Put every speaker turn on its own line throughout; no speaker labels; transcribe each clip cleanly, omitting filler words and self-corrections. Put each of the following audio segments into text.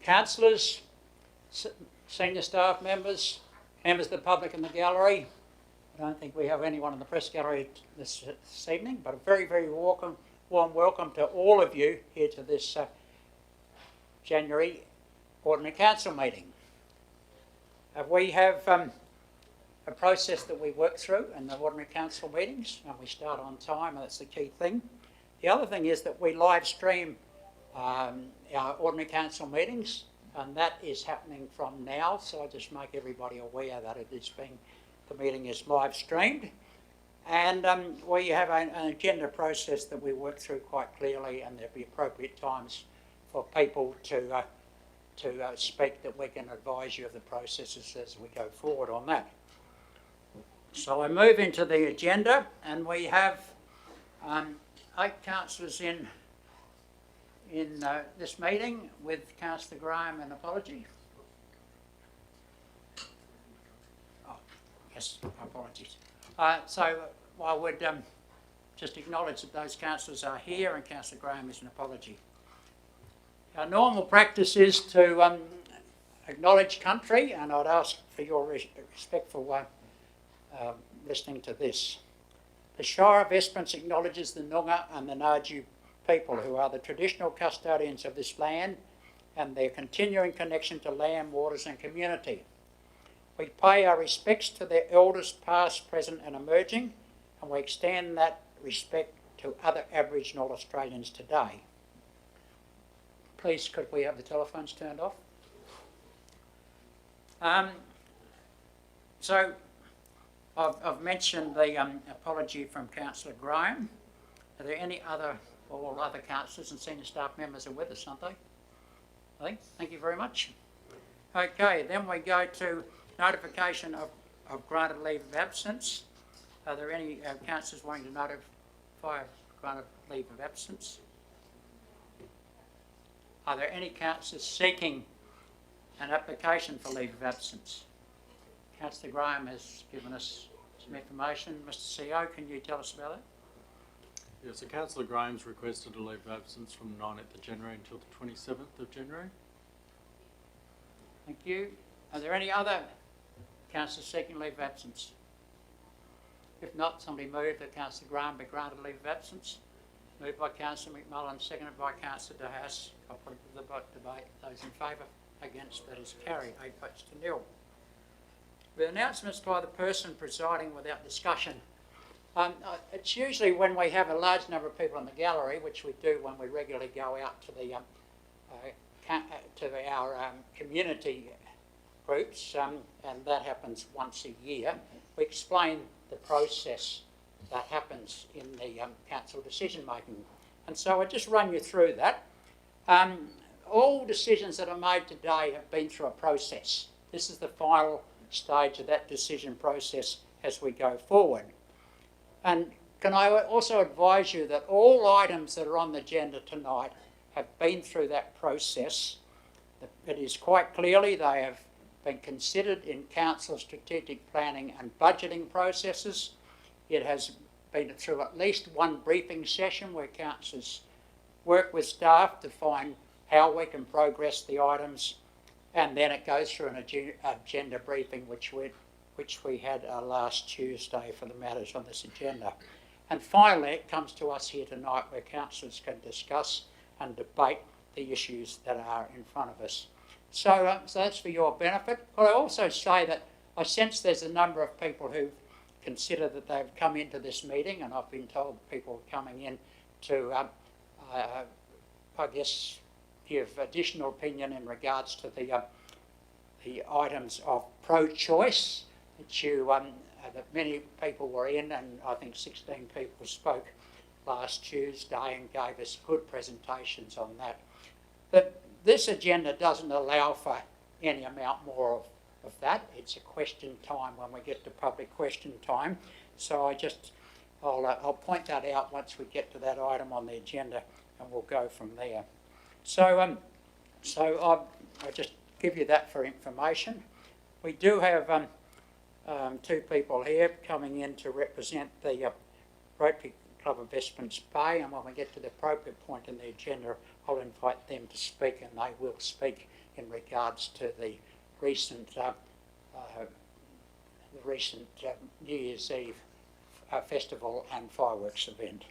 councillors, senior staff members, members of the public in the gallery. I don't think we have anyone in the press gallery this evening, but a very, very warm welcome to all of you here to this January Ordinary Council meeting. We have a process that we work through in the Ordinary Council meetings, and we start on time, and that's the key thing. The other thing is that we live stream our Ordinary Council meetings, and that is happening from now, so I just make everybody aware that the meeting is live streamed. And we have an agenda process that we work through quite clearly, and there'll be appropriate times for people to speak that we can advise you of the processes as we go forward on that. So I move into the agenda, and we have 8 councillors in this meeting, with Councillor Graham an apology. Oh, yes, apologies. So I would just acknowledge that those councillors are here, and Councillor Graham is an apology. Our normal practice is to acknowledge country, and I'd ask for your respectful listening to this. The Shire of Esperance acknowledges the Noongar and the Ngadju people, who are the traditional custodians of this land, and their continuing connection to land, waters and community. We pay our respects to their elders past, present and emerging, and we extend that respect to other Aboriginal Australians today. Please, could we have the telephones turned off? So I've mentioned the apology from Councillor Graham. Are there any other, all other councillors and senior staff members are with us, aren't they? I think. Thank you very much. Okay, then we go to notification of granted leave of absence. Are there any councillors wanting to notify of granted leave of absence? Are there any councillors seeking an application for leave of absence? Councillor Graham has given us some information. Mr CEO, can you tell us about that?
Yes, so Councillor Graham's requested a leave of absence from 19th of January until the 27th of January.
Thank you. Are there any other councillors seeking leave of absence? If not, somebody move that Councillor Graham be granted leave of absence. Moved by Councillor McMullen, seconded by Councillor De Haas. I'll put it to the debate. Those in favour, against, that is carried. 8 votes to nil. With announcements by the person presiding without discussion. It's usually when we have a large number of people in the gallery, which we do when we regularly go out to our community groups, and that happens once a year. We explain the process that happens in the council decision making. And so I'll just run you through that. All decisions that are made today have been through a process. This is the final stage of that decision process as we go forward. And can I also advise you that all items that are on the agenda tonight have been through that process. It is quite clearly they have been considered in council strategic planning and budgeting processes. It has been through at least one briefing session where councillors work with staff to find how we can progress the items, and then it goes through an agenda briefing which we had last Tuesday for the matters on this agenda. And finally it comes to us here tonight where councillors can discuss and debate the issues that are in front of us. So that's for your benefit. But I also say that I sense there's a number of people who consider that they've come into this meeting, and I've been told people are coming in to, I guess, give additional opinion in regards to the items of pro-choice that many people were in, and I think 16 people spoke last Tuesday and gave us good presentations on that. But this agenda doesn't allow for any amount more of that. It's a question time when we get to public question time. So I'll point that out once we get to that item on the agenda, and we'll go from there. So I'll just give you that for information. We do have 2 people here coming in to represent the Rotary Club of Esperance Bay, and when we get to the appropriate point in the agenda, I'll invite them to speak, and they will speak in regards to the recent New Year's Eve festival and fireworks event.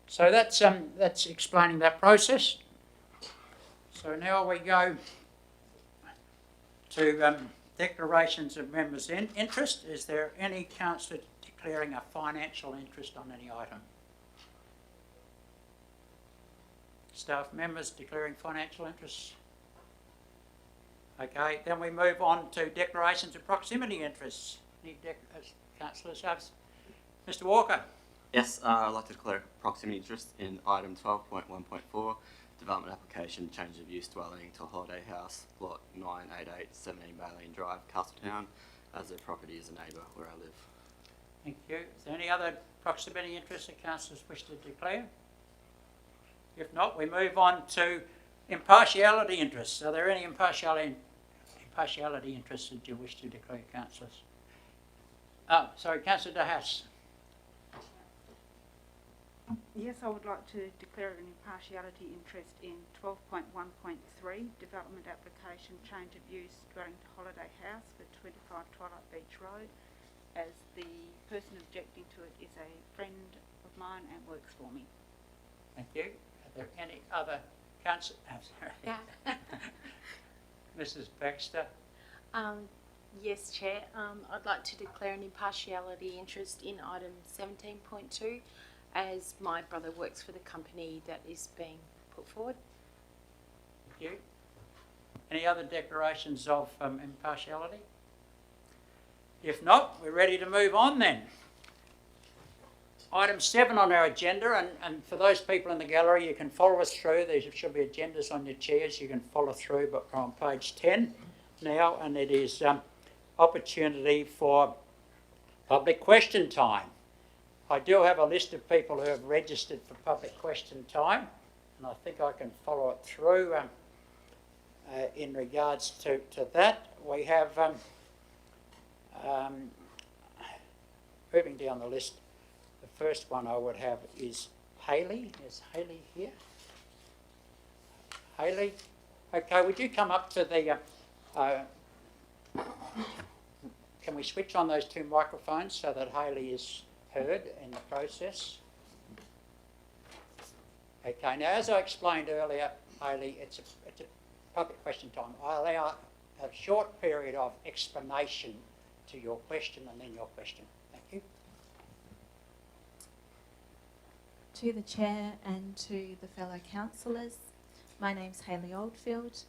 So that's explaining that process. So now we go to declarations of members' interest. Is there any councillor declaring a financial interest on any item? Staff members declaring financial interests? Okay, then we move on to declarations of proximity interests. Any councillors have? Mr Walker?
Yes, I'd like to declare proximity interest in item 12.1.4, development application, change of use dwelling to a holiday house, lot 988, 17 Baleen Drive, Castletown, as the property is a neighbour where I live.
Thank you. Is there any other proximity interests that councillors wish to declare? If not, we move on to impartiality interests. Are there any impartiality interests that you wish to declare, councillors? Oh, sorry, Councillor De Haas.
Yes, I would like to declare an impartiality interest in 12.1.3, development application, change of use, dwelling to holiday house for 25 Twilight Beach Road, as the person objecting to it is a friend of mine and works for me.
Thank you. Are there any other councillors? I'm sorry.
Yeah.
Mrs Baxter.
Yes, Chair. I'd like to declare an impartiality interest in item 17.2, as my brother works for the company that is being put forward.
Thank you. Any other declarations of impartiality? If not, we're ready to move on then. Item 7 on our agenda, and for those people in the gallery, you can follow us through. There should be agendas on your chairs. You can follow through, but we're on page 10 now, and it is opportunity for public question time. I do have a list of people who have registered for public question time, and I think I can follow it through in regards to that. We have, moving down the list, the first one I would have is Hayley. Is Hayley here? Hayley? Okay, would you come up to the... can we switch on those two microphones so that Hayley is heard in the process? Okay, now as I explained earlier, Hayley, it's a public question time. I allow a short period of explanation to your question and then your question. Thank you.
To the Chair and to the fellow councillors, my name's Hayley Oldfield,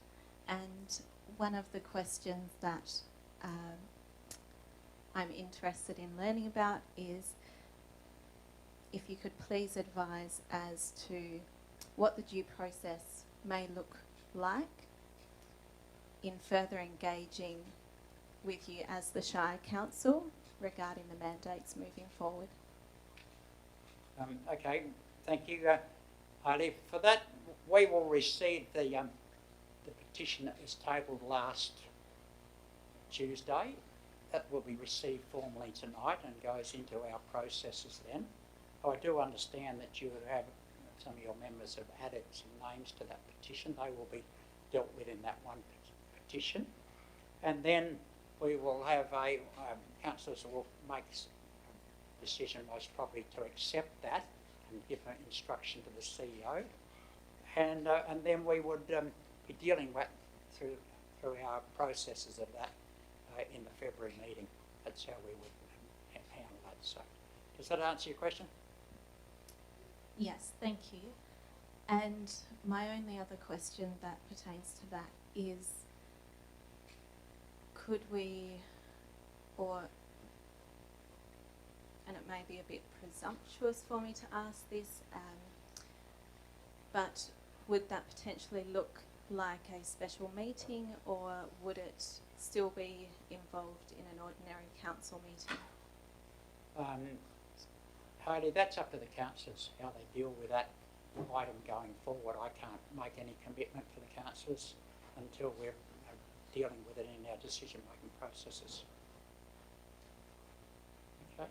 and one of the questions that I'm interested in learning about is if you could please advise as to what the due process may look like in further engaging with you as the Shire Council regarding the mandates moving forward.
Okay, thank you, Hayley. For that, we will receive the petition that was tabled last Tuesday. That will be received formally tonight and goes into our processes then. I do understand that you have, some of your members have added some names to that petition. They will be dealt with in that one petition. And then we will have councillors will make a decision most probably to accept that and give an instruction to the CEO. And then we would be dealing with through our processes of that in the February meeting. That's how we would handle that. So, does that answer your question?
Yes, thank you. And my only other question that pertains to that is, could we, or, and it may be a bit presumptuous for me to ask this, but would that potentially look like a special meeting, or would it still be involved in an ordinary council meeting?
Hayley, that's up to the councillors how they deal with that item going forward. I can't make any commitment for the councillors until we're dealing with it in our decision-making processes. Okay.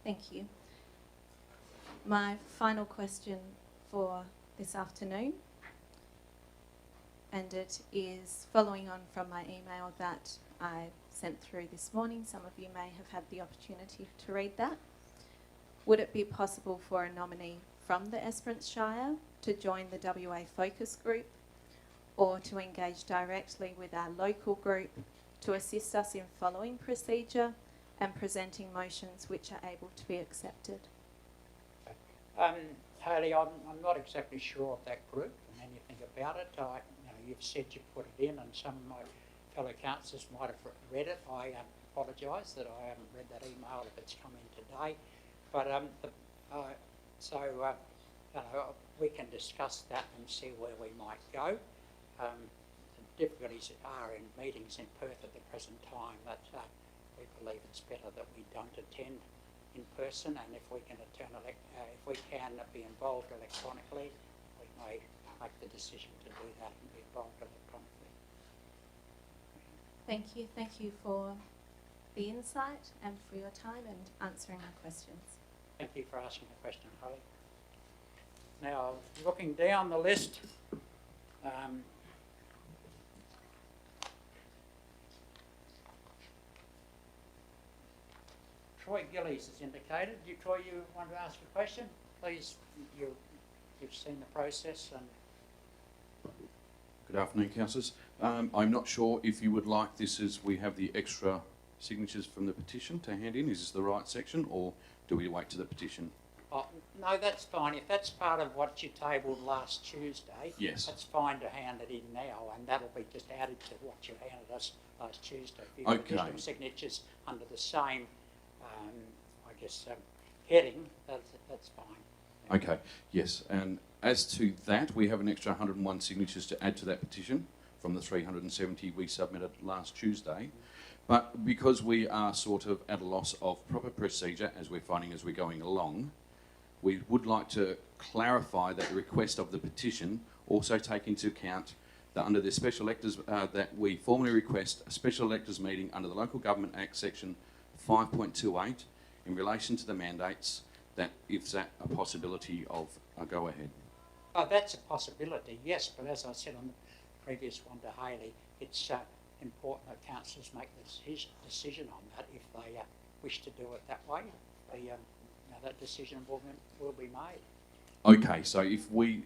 Thank you. My final question for this afternoon and it is following on from my email that I sent through this morning. Some of you may have had the opportunity to read that. Would it be possible for a nominee from the Esperance Shire to join the WA focus group, or to engage directly with our local group to assist us in following procedure and presenting motions which are able to be accepted?
Hayley, I'm not exactly sure of that group and anything about it. You've said you put it in, and some of my fellow councillors might have read it. I apologise that I haven't read that email if it's come in today. But we can discuss that and see where we might go. The difficulties are in meetings in Perth at the present time that we believe it's better that we don't attend in person, and if we can be involved electronically, we may make the decision to do that and be involved electronically.
Thank you for the insight and for your time and answering my questions.
Thank you for asking the question, Holly. Now, looking down the list, Troy Gillies has indicated. Troy, you want to ask a question? Please, you've seen the process. And
Good afternoon, councillors. I'm not sure if you would like this as we have the extra signatures from the petition to hand in. Is this the right section, or do we wait to the petition?
Oh, no, that's fine. If that's part of what you tabled last Tuesday,
Yes.
that's fine to hand it in now, and that'll be just added to what you handed us last Tuesday. If you've got
Okay.
additional signatures under the same, heading, that's fine.
Okay, yes. And as to that, we have an extra 101 signatures to add to that petition from the 370 we submitted last Tuesday. But because we are sort of at a loss of proper procedure, as we're finding as we're going along, we would like to clarify that the request of the petition also take into account that under the special electors, that we formally request a special electors meeting under the Local Government Act section 5.28 in relation to the mandates, that if that a possibility of a go ahead.
Oh, that's a possibility, yes, but as I said on the previous one to Hayley, it's important that councillors make the decision on that if they wish to do it that way. That decision will be made.
Okay, so if we,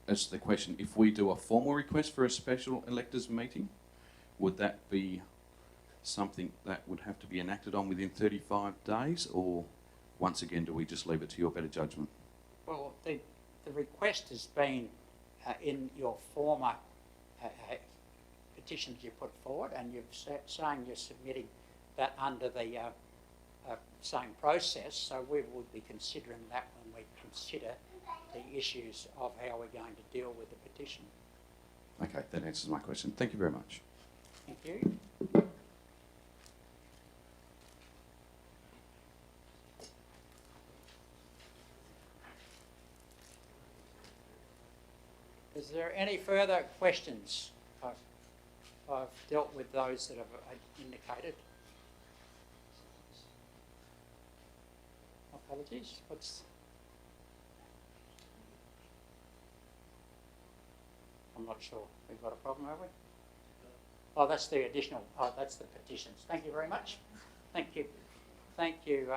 as the question, if we do a formal request for a special electors meeting, would that be something that would have to be enacted on within 35 days, or once again do we just leave it to your better judgment?
Well, the request has been in your former petitions you put forward, and you're saying you're submitting that under the same process, so we will be considering that when we consider the issues of how we're going to deal with the petition.
Okay, that answers my question. Thank you very much.
Thank you. Is there any further questions? I've dealt with those that have indicated. Apologies. I'm not sure. We've got a problem, have we? Oh, that's the additional. Oh, that's the petitions. Thank you very much. Thank you. Thank you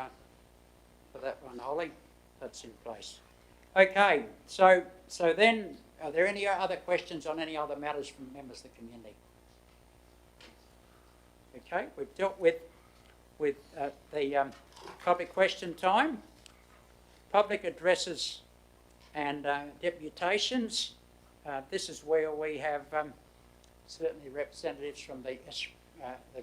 for that one, Holly. That's in place. Okay. So then, are there any other questions on any other matters from members of the community? Okay. We've dealt with the public question time, public addresses and deputations. This is where we have certainly representatives from the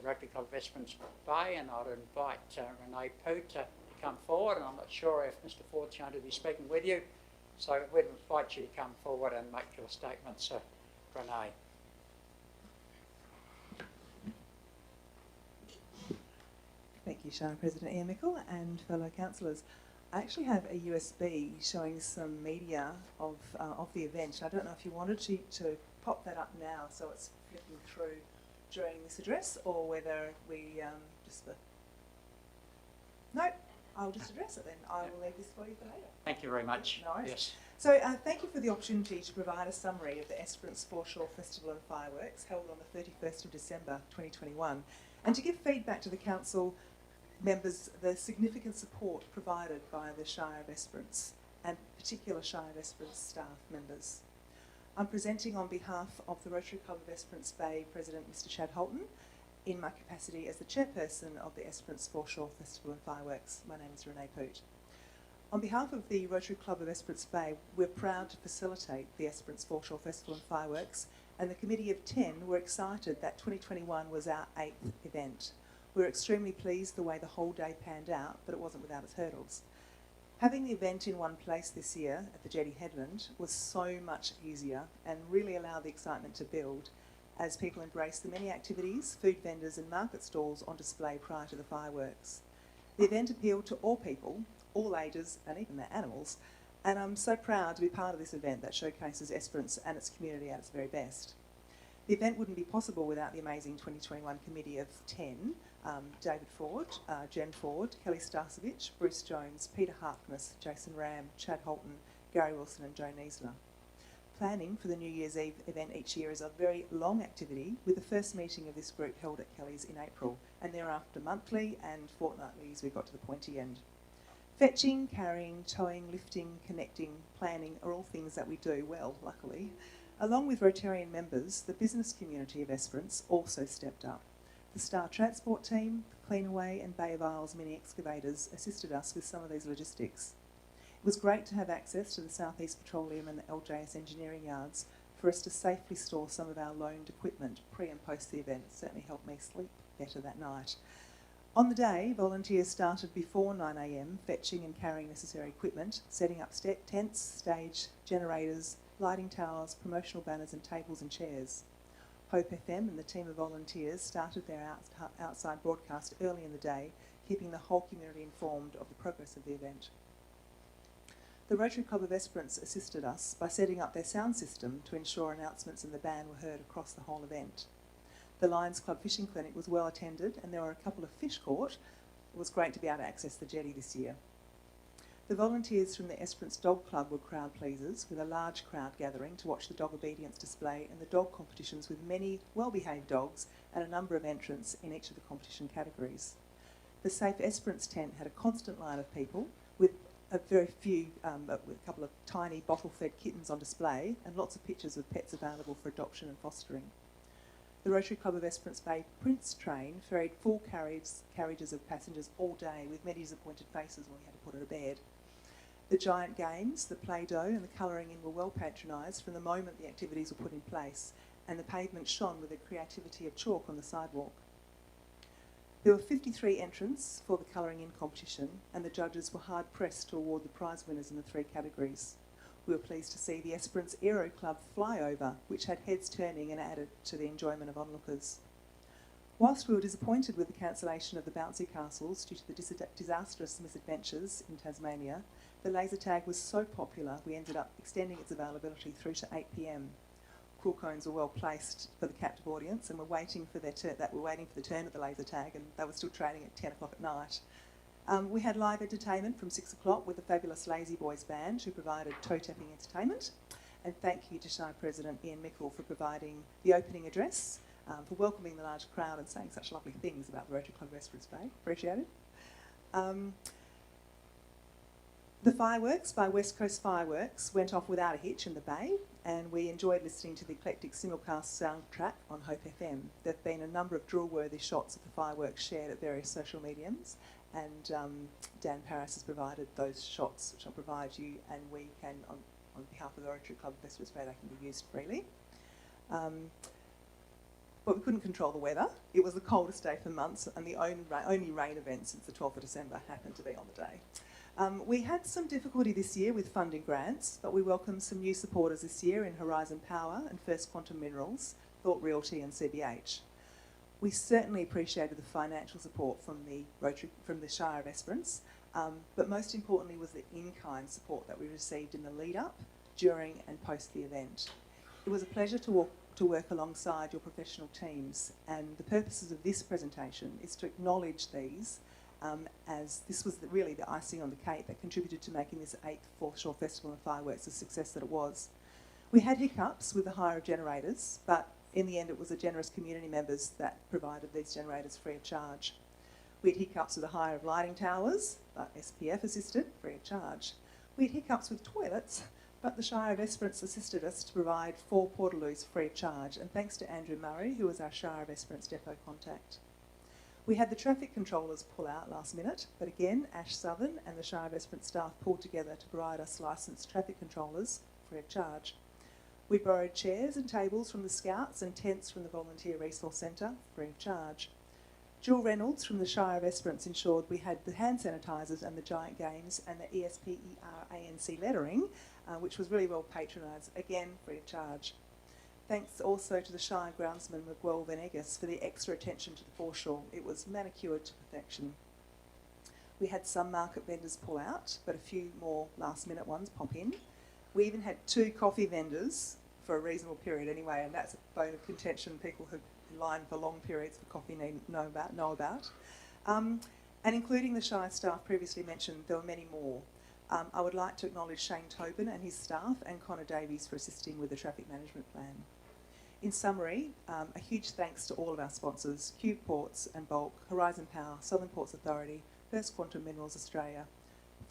Rotary Club of Esperance Bay, and I'd invite Renee Poot to come forward, and I'm not sure if Mr Ford's going to be speaking with you, so we'd invite you to come forward and make your statements, Renee.
Thank you, Shire President Ian Mickle and fellow councillors. I actually have a USB showing some media of the event. I don't know if you wanted to pop that up now so it's flicking through during this address, or whether we No, I'll just address it then. I will leave this for you for later.
Thank you very much.
No worries.
Yes.
So thank you for the opportunity to provide a summary of the Esperance Foreshore Festival and Fireworks held on the 31st of December 2021 and to give feedback to the Council members the significant support provided by the Shire of Esperance and particular Shire of Esperance staff members. I'm presenting on behalf of the Rotary Club of Esperance Bay President Mr Chad Holton in my capacity as the chairperson of the Esperance Foreshore Festival and Fireworks. My name is Renee Poot. On behalf of the Rotary Club of Esperance Bay, we're proud to facilitate the Esperance Foreshore Festival and Fireworks, and the Committee of 10 were excited that 2021 was our 8th event. We were extremely pleased the way the whole day panned out, but it wasn't without its hurdles. Having the event in one place this year at the Jetty Headland was so much easier and really allowed the excitement to build as people embraced the many activities, food vendors and market stalls on display prior to the fireworks. The event appealed to all people, all ages and even their animals, and I'm so proud to be part of this event that showcases Esperance and its community at its very best. The event wouldn't be possible without the amazing 2021 Committee of 10, David Ford, Jen Ford, Kelly Starcevich, Bruce Jones, Peter Harkness, Jason Ram, Chad Holton, Gary Wilson and Joe Niesler. Planning for the New Year's Eve event each year is a very long activity, with the first meeting of this group held at Kelly's in April, and thereafter monthly and fortnightly as we got to the pointy end. Fetching, carrying, towing, lifting, connecting, planning are all things that we do well, luckily. Along with Rotarian members, the business community of Esperance also stepped up. The Star Transport team, the Cleanaway and Bay of Isles mini excavators assisted us with some of these logistics. It was great to have access to the South East Petroleum and the LJS engineering yards for us to safely store some of our loaned equipment pre and post the event. It certainly helped me sleep better that night. On the day, volunteers started before 9 a.m, fetching and carrying necessary equipment, setting up tents, stage, generators, lighting towers, promotional banners and tables and chairs. Hope FM and the team of volunteers started their outside broadcast early in the day, keeping the whole community informed of the progress of the event. The Rotary Club of Esperance assisted us by setting up their sound system to ensure announcements in the band were heard across the whole event. The Lions Club Fishing Clinic was well attended and there were a couple of fish caught. It was great to be able to access the jetty this year. The volunteers from the Esperance Dog Club were crowd pleasers, with a large crowd gathering to watch the dog obedience display and the dog competitions with many well-behaved dogs and a number of entrants in each of the competition categories. The Safe Esperance tent had a constant line of people with a very few, with a couple of tiny bottle-fed kittens on display and lots of pictures of pets available for adoption and fostering. The Rotary Club of Esperance Bay Prince train ferried full carriages of passengers all day with many disappointed faces when we had to put her to bed. The giant games, the Play-Doh and the colouring in were well patronised from the moment the activities were put in place, and the pavement shone with the creativity of chalk on the sidewalk. There were 53 entrants for the colouring in competition, and the judges were hard pressed to award the prize winners in the 3 categories. We were pleased to see the Esperance Aero Club flyover, which had heads turning and added to the enjoyment of onlookers. Whilst we were disappointed with the cancellation of the bouncy castles due to the disastrous misadventures in Tasmania, the laser tag was so popular we ended up extending its availability through to 8 p.m. Cool cones were well placed for the captive audience and were waiting for their turn. Were waiting for the turn of the laser tag, and they were still training at 10 o'clock at night. We had live entertainment from 6 o'clock with the fabulous Lazy Boys band, who provided toe-tapping entertainment. And thank you to Shire President Ian Mickle for providing the opening address, for welcoming the large crowd and saying such lovely things about the Rotary Club of Esperance Bay. Appreciated. The fireworks by West Coast Fireworks went off without a hitch in the bay, and we enjoyed listening to the eclectic simulcast soundtrack on Hope FM. There have been a number of drill-worthy shots of the fireworks shared at various social mediums, and Dan Paris has provided those shots, which I'll provide you, and we can, on behalf of the Rotary Club of Esperance Bay, they can be used freely. But we couldn't control the weather. It was the coldest day for months, and the only rain event since the 12th of December happened to be on the day. We had some difficulty this year with funding grants, but we welcomed some new supporters this year in Horizon Power and First Quantum Minerals, Thought Realty and CBH. We certainly appreciated the financial support from the Shire of Esperance, but most importantly was the in-kind support that we received in the lead-up, during and post the event. It was a pleasure to work alongside your professional teams, and the purposes of this presentation is to acknowledge these as this was really the icing on the cake that contributed to making this 8th Foreshore Festival and Fireworks the success that it was. We had hiccups with the hire of generators, but in the end it was the generous community members that provided these generators free of charge. We had hiccups with the hire of lighting towers, but SPF assisted free of charge. We had hiccups with toilets, but the Shire of Esperance assisted us to provide 4 portaloos free of charge, and thanks to Andrew Murray, who was our Shire of Esperance depot contact. We had the traffic controllers pull out last minute, but again, Ash Southern and the Shire of Esperance staff pulled together to provide us licensed traffic controllers free of charge. We borrowed chairs and tables from the Scouts and tents from the Volunteer Resource Centre free of charge. Jill Reynolds from the Shire of Esperance ensured we had the hand sanitisers and the giant games and the ESPERANC lettering, which was really well patronised, again free of charge. Thanks also to the Shire groundsman Miguel Venegas for the extra attention to the foreshore. It was manicured to perfection. We had some market vendors pull out, but a few more last minute ones pop in. We even had 2 coffee vendors for a reasonable period anyway, and that's a bone of contention people who line for long periods for coffee know about. And including the Shire staff previously mentioned, there were many more. I would like to acknowledge Shane Tobin and his staff and Connor Davies for assisting with the traffic management plan. In summary, a huge thanks to all of our sponsors, Cube Ports and Bulk, Horizon Power, Southern Ports Authority, First Quantum Minerals Australia,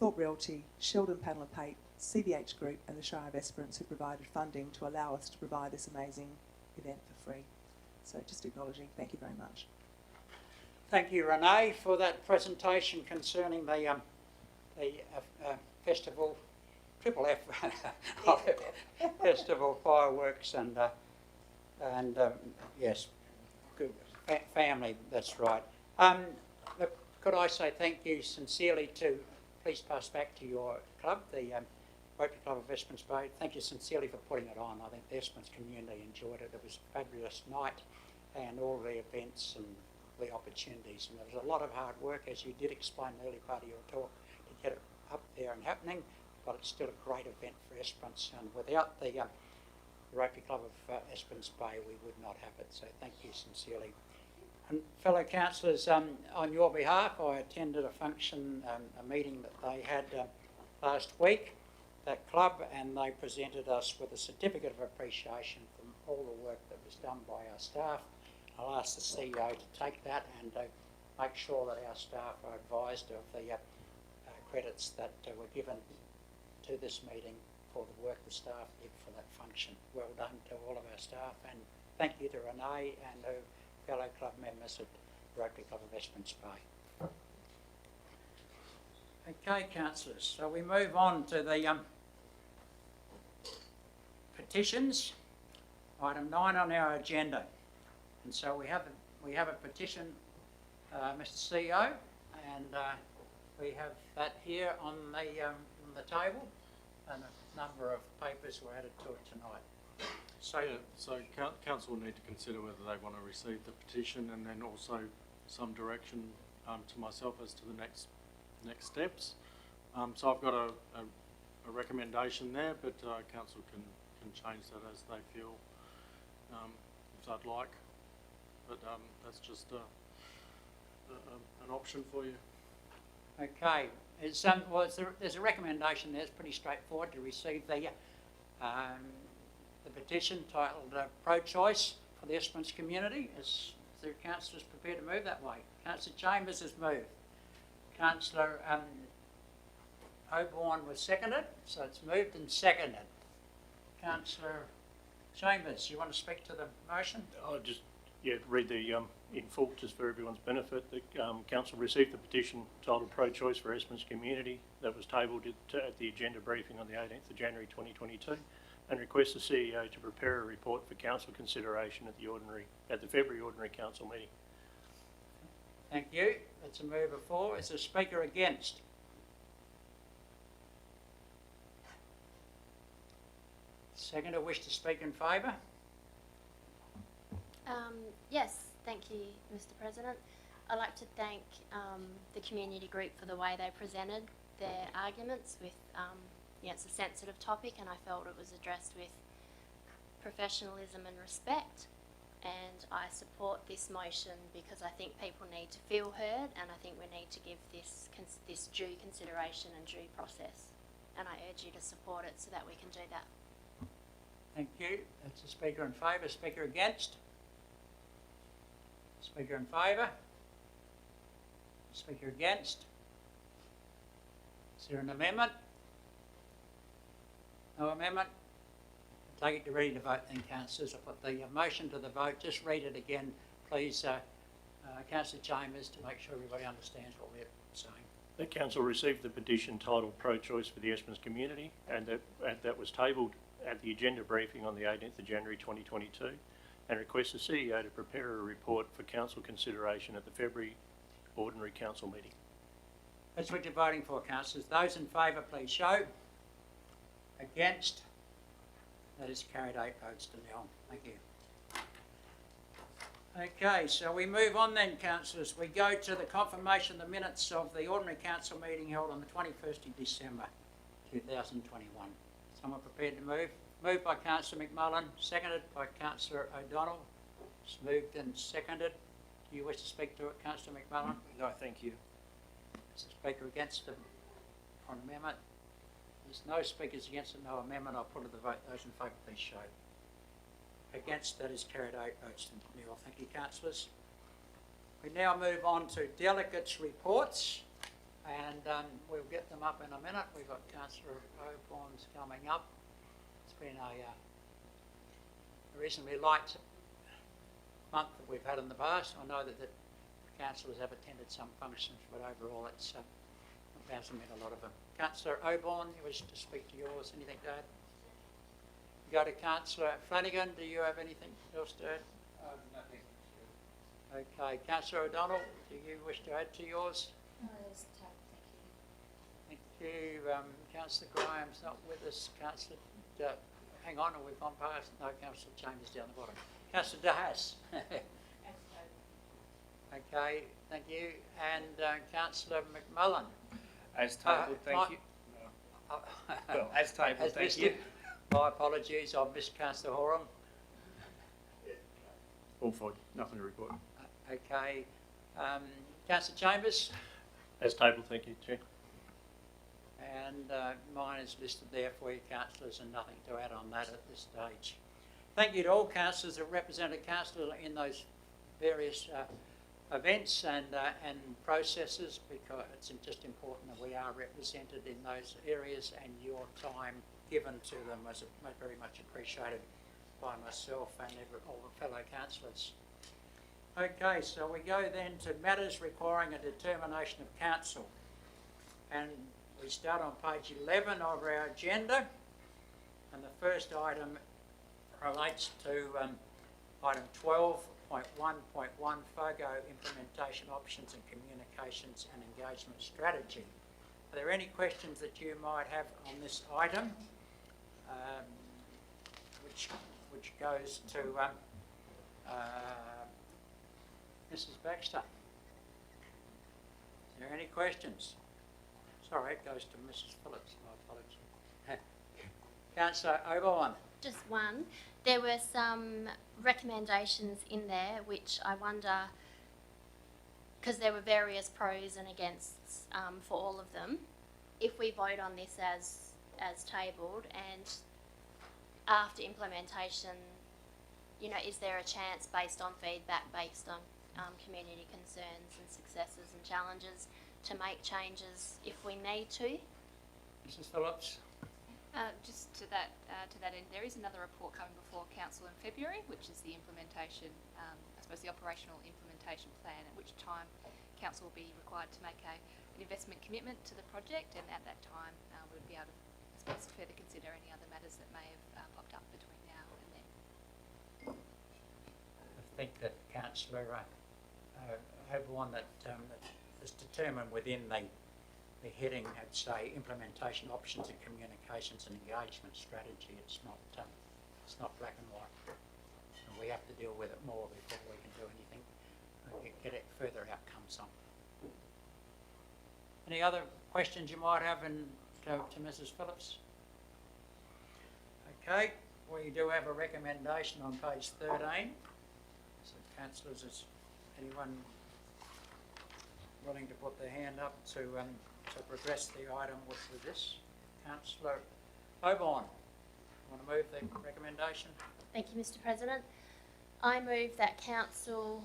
Thorpe Realty, Sheldon Panel of Pate, CBH Group and the Shire of Esperance, who provided funding to allow us to provide this amazing event for free. So just acknowledging, thank you very much.
Thank you, Renee, for that presentation concerning the festival, Triple F festival fireworks and yes, good family. That's right. Look, could I say thank you sincerely to? Please pass back to your club, the Rotary Club of Esperance Bay. Thank you sincerely for putting it on. I think the Esperance community enjoyed it. It was a fabulous night, and all the events and the opportunities. And there was a lot of hard work, as you did explain in the early part of your talk, to get it up there and happening. But it's still a great event for Esperance, and without the Rotary Club of Esperance Bay, we would not have it. So thank you sincerely. And fellow councillors, on your behalf, I attended a function, a meeting that they had last week, that club, and they presented us with a certificate of appreciation from all the work that was done by our staff. I'll ask the CEO to take that and make sure that our staff are advised of the credits that were given to this meeting for the work the staff did for that function. Well done to all of our staff, and thank you to Renee and her fellow club members at Rotary Club of Esperance Bay. Okay, councillors, so we move on to the petitions, item 9 on our agenda. And so we have a petition, Mr. CEO, and we have that here on the table, and a number of papers were added to it tonight.
So council will need to consider whether they want to receive the petition, and then also some direction to myself as to the next steps. So I've got a recommendation there, but council can change that as they feel, if they'd like. But that's just an option for you.
Okay, there's a recommendation there. It's pretty straightforward to receive the petition titled Pro-Choice for the Esperance Community. Is the councillors prepared to move that way? Councillor Chambers has moved. Councillor Oborne was seconded, so it's moved and seconded. Councillor Chambers, you want to speak to the motion?
I'll just read the in full just for everyone's benefit. The council received the petition titled Pro-Choice for Esperance Community that was tabled at the agenda briefing on the 18th of January 2022, and requests the CEO to prepare a report for council consideration at the February ordinary council meeting.
Thank you. That's a mover for. Is there a speaker against? Seconder wish to speak in favour?
Yes, thank you, Mr. President. I'd like to thank the community group for the way they presented their arguments with, it's a sensitive topic, and I felt it was addressed with professionalism and respect. and I support this motion because I think people need to feel heard, and I think we need to give this due consideration and due process. And I urge you to support it so that we can do that.
Thank you. That's a speaker in favour. Speaker against? Speaker in favour? Speaker against? Is there an amendment? No amendment? I take it you're ready to vote then, councillors. I'll put the motion to the vote. Just read it again, please, Councillor Chambers, to make sure everybody understands what we're saying.
The council received the petition titled Pro-Choice for the Esperance Community, and that was tabled at the agenda briefing on the 18th of January 2022, and requests the CEO to prepare a report for council consideration at the February ordinary council meeting.
That's what you're voting for, councillors. Those in favour, please show. Against? That is carried 8 votes to nil. Thank you. Okay, so we move on then, councillors. We go to the confirmation of the minutes of the ordinary council meeting held on the 21st of December 2021. Someone prepared to move? Moved by Councillor McMullen, seconded by Councillor O'Donnell. It's moved and seconded. Do you wish to speak to it, Councillor McMullen?
No, thank you.
Is the speaker against the amendment? There's no speakers against it, no amendment. I'll put it to the vote. Those in favour, please show. Against, that is carried 8 votes to nil. Thank you, councillors. We now move on to delegates' reports, and we'll get them up in a minute. We've got Councillor Oborne's coming up. It's been a reasonably light month that we've had in the past. I know that the councillors have attended some functions, but overall it hasn't been a lot of them. Councillor Oborne, you wish to speak to yours? Anything to add? Go to Councillor Flanagan. Do you have anything else to add?
Nothing.
Okay. Councillor O'Donnell, do you wish to add to yours?
No, there's a tag,
Thank you. Councillor Graham's not with us. Councillor, hang on, we've gone past. No, Councillor Chambers down the bottom. Councillor Dahas. Okay, thank you. And Councillor McMullen.
As tabled, thank you. Well, as tabled, thank you.
My apologies, I've missed Councillor Horan.
All fine, nothing to report.
Okay. Councillor Chambers.
As tabled, thank you, Chair.
And mine is listed there for you, councillors, and nothing to add on that at this stage. Thank you to all councillors that represented council in those various events and processes, because it's just important that we are represented in those areas, and your time given to them was very much appreciated by myself and all the fellow councillors. Okay, so we go then to matters requiring a determination of council, and we start on page 11 of our agenda, and the first item relates to item 12.1.1, FOGO implementation options and communications and engagement strategy. Are there any questions that you might have on this item, which goes to Mrs. Baxter? Is there any questions? Sorry, it goes to Mrs. Phillips. My apologies. Councillor Oborne.
Just one. There were some recommendations in there which I wonder, because there were various pros and againsts for all of them. If we vote on this as tabled, and after implementation, you know, is there a chance based on feedback, based on community concerns and successes and challenges, to make changes if we need to?
Mrs. Phillips.
Just to that end, there is another report coming before Council in February, which is the implementation, I suppose the operational implementation plan, at which time Council will be required to make an investment commitment to the project, and at that time we would be able to, I suppose, further consider any other matters that may have popped up between now and then.
I think that Councillor Oborne, that is determined within the heading at, say, implementation options and communications and engagement strategy. It's not black and white, and we have to deal with it more before we can do anything get it further outcomes on. Any other questions you might have to Mrs. Phillips? Okay, we do have a recommendation on page 13. councillors, is anyone willing to put their hand up to progress the item with this? Councillor Oborne, want to move the recommendation?
Thank you, Mr. President. I move that council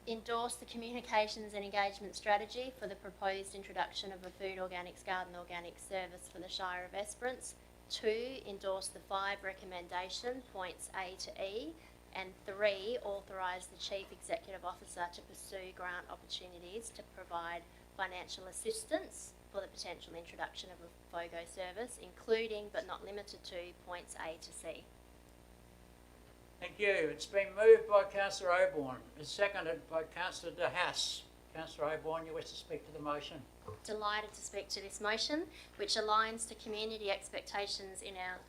endorse the communications and engagement strategy for the proposed introduction of a food organics garden organic service for the Shire of Esperance. 2, endorse the 5 recommendation points A to E, and 3, authorise the Chief Executive Officer to pursue grant opportunities to provide financial assistance for the potential introduction of a FOGO service, including but not limited to points A to C.
Thank you. It's been moved by Councillor Oborne. It's seconded by Councillor De Haas. Councillor Oborne, you wish to speak to the motion?
Delighted to speak to this motion, which aligns to community expectations in our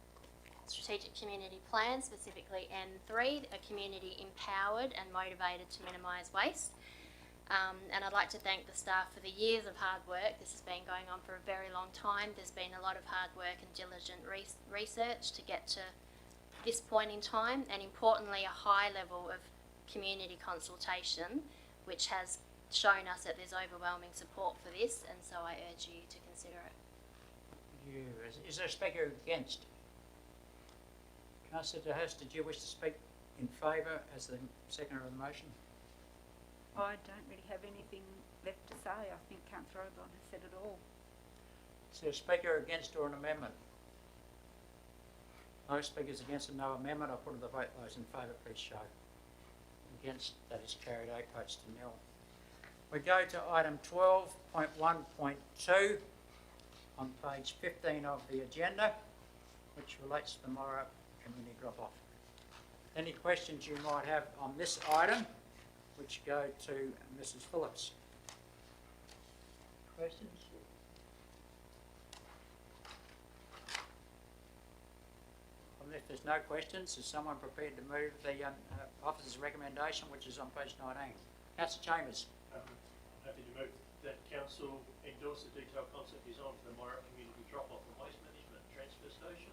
strategic community plan, specifically N3, a community empowered and motivated to minimise waste. And I'd like to thank the staff for the years of hard work. This has been going on for a very long time. There's been a lot of hard work and diligent research to get to this point in time, and importantly a high level of community consultation, which has shown us that there's overwhelming support for this, and so I urge you to consider it.
Is there a speaker against? Councillor De Haas, did you wish to speak in favour as the seconder of the motion?
I don't really have anything left to say. I think Councillor Oborne has said it all.
Is there a speaker against or an amendment? No speakers against and no amendment. I'll put to the vote. Those in favour, please show. Against, that is carried 8 votes to nil. We go to item 12.1.2 on page 15 of the agenda, which relates to the Moira community drop-off. Any questions you might have on this item, which go to Mrs. Phillips? Questions? If there's no questions, is someone prepared to move the officer's recommendation, which is on page 19? Councillor Chambers.
I'm happy to move that council endorse the detailed concept design for the Moira Community Drop-Off and Waste Management Transfer Station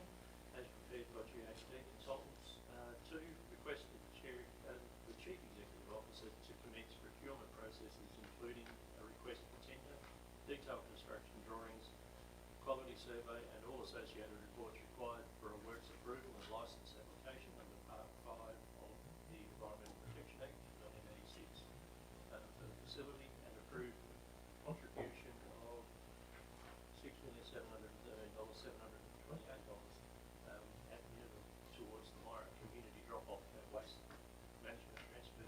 as prepared by GHD Consultants. 2, request the Chief Executive Officer to commence procurement processes, including a request for tender, detailed construction drawings, quality survey and all associated reports required for a works approval and licence application under Part 5 of the Environmental Protection Act 1986 for the facility, and approve contribution of $6,713,728 at minimum towards the Moira Community Drop-Off and Waste Management Transfer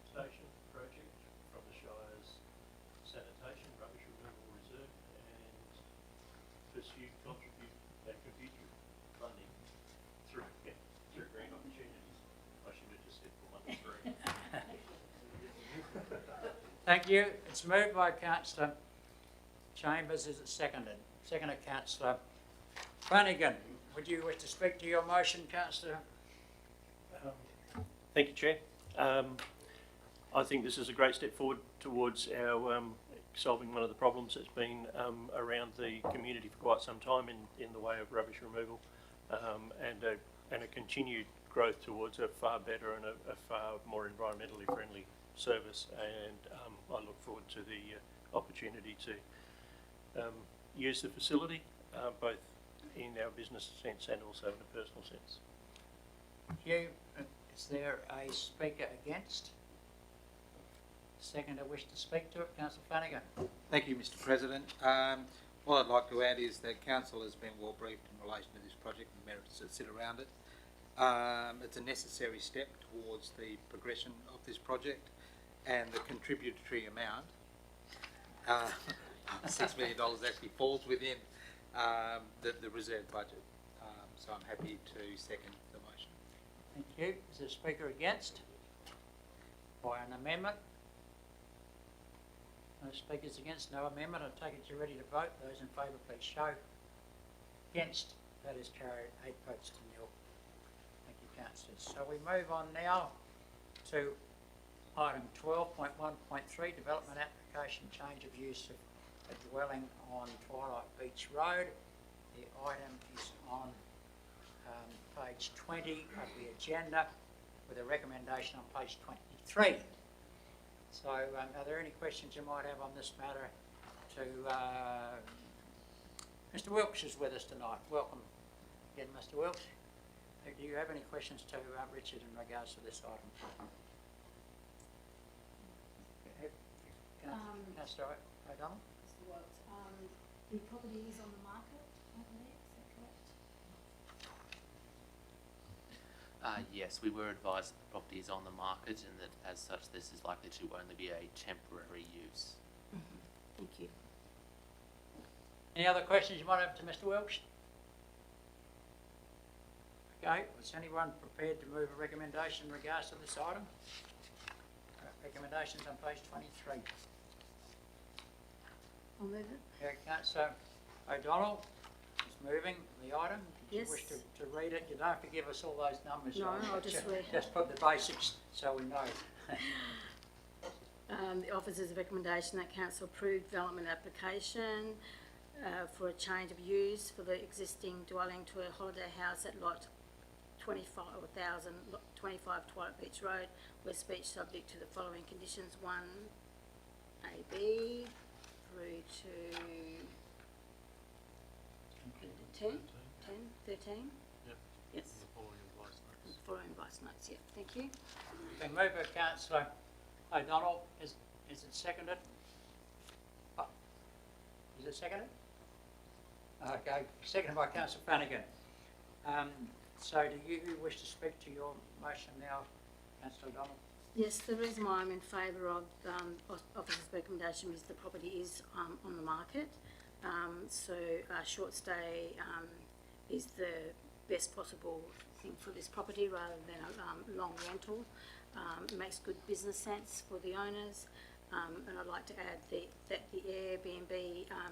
Station project from the Shire's Sanitation, Rubbish Removal Reserve, and pursue contribute funding through grant opportunities. I should have just said for 1 3.
Thank you. It's moved by Councillor Chambers. Is it seconded? Seconded, Councillor Flanagan. Would you wish to speak to your motion, Councillor?
Thank you, Chair. I think this is a great step forward towards our solving one of the problems that's been around the community for quite some time in the way of rubbish removal, and a continued growth towards a far better and a far more environmentally friendly service. And I look forward to the opportunity to use the facility both in our business sense and also in a personal sense.
Thank you. Is there a speaker against? Seconder wish to speak to it? Councillor Flanagan.
Thank you, Mr. President. What I'd like to add is that Council has been well briefed in relation to this project and the merits that sit around it. It's a necessary step towards the progression of this project, and the contributory amount, $6 million, actually falls within the reserve budget. So I'm happy to second the motion.
Thank you. Is there a speaker against? By an amendment? No speakers against, no amendment. I take it you're ready to vote. Those in favour, please show. Against, that is carried 8 votes to nil. Thank you, councillors. So we move on now to item 12.1.3, development application change of use of a dwelling on Twilight Beach Road. The item is on page 20 of the agenda. with a recommendation on page 23. So are there any questions you might have on this matter to Mr Wilkes is with us tonight. Welcome again, Mr Wilkes. Do you have any questions to Richard in regards to this item? Councillor O'Donnell?
Mr. Wilkes, the property is on the market, I believe, is that correct?
Yes, we were advised that the property is on the market and that as such this is likely to only be a temporary use.
Thank you.
Any other questions you might have to Mr Wilkes? Okay, was anyone prepared to move a recommendation in regards to this item? Recommendations on page 23.
I'll move it.
Okay, Councillor O'Donnell is moving the item. Did
Yes.
you wish to read it? You don't have to give us all those numbers.
No, I'll just read it.
Just put the basics so we know.
The officers' recommendation that council approve development application for a change of use for the existing dwelling to a holiday house at lot 25 Twilight Beach Road, West Beach, subject to the following conditions: 1AB through to 13?
Yep.
Yes.
The following advice notes.
Following advice notes, yeah, thank you.
Been moved by Councillor O'Donnell. Is it seconded? Oh, is it seconded? Okay, seconded by Councillor Flanagan. So do you wish to speak to your motion now, Councillor O'Donnell?
Yes, the reason why I'm in favour of officer's recommendation is the property is on the market. So a short stay is the best possible thing for this property rather than a long rental. It makes good business sense for the owners. And I'd like to add that the Airbnb, I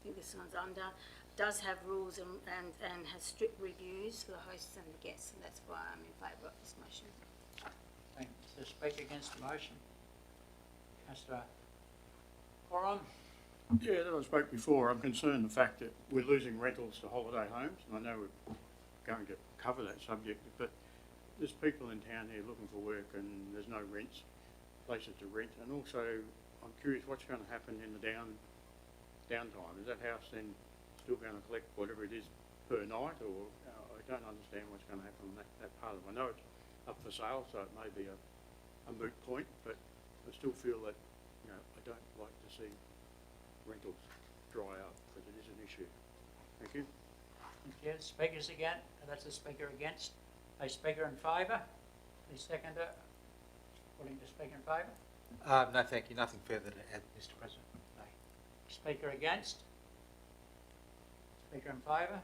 think this one's under, does have rules and has strict reviews for the hosts and the guests, and that's why I'm in favour of this motion.
Thank you. To speak against the motion, Councillor Coram.
Yeah, as I spoke before, I'm concerned the fact that we're losing rentals to holiday homes, and I know we're going to cover that subject, but there's people in town here looking for work and there's no rents, places to rent, and also I'm curious what's going to happen in the downtime. Is that house then still going to collect whatever it is per night, or I don't understand what's going to happen on that part of it. I know it's up for sale, so it may be a moot point, but I still feel that, you know, I don't like to see rentals dry up, because it is an issue. Thank you.
Thank you. Speakers again. That's a speaker against. A speaker in favour. The seconder. Willing to speak in favour?
No, thank you. Nothing further to add, Mr. President.
No. Speaker against. Speaker in favour.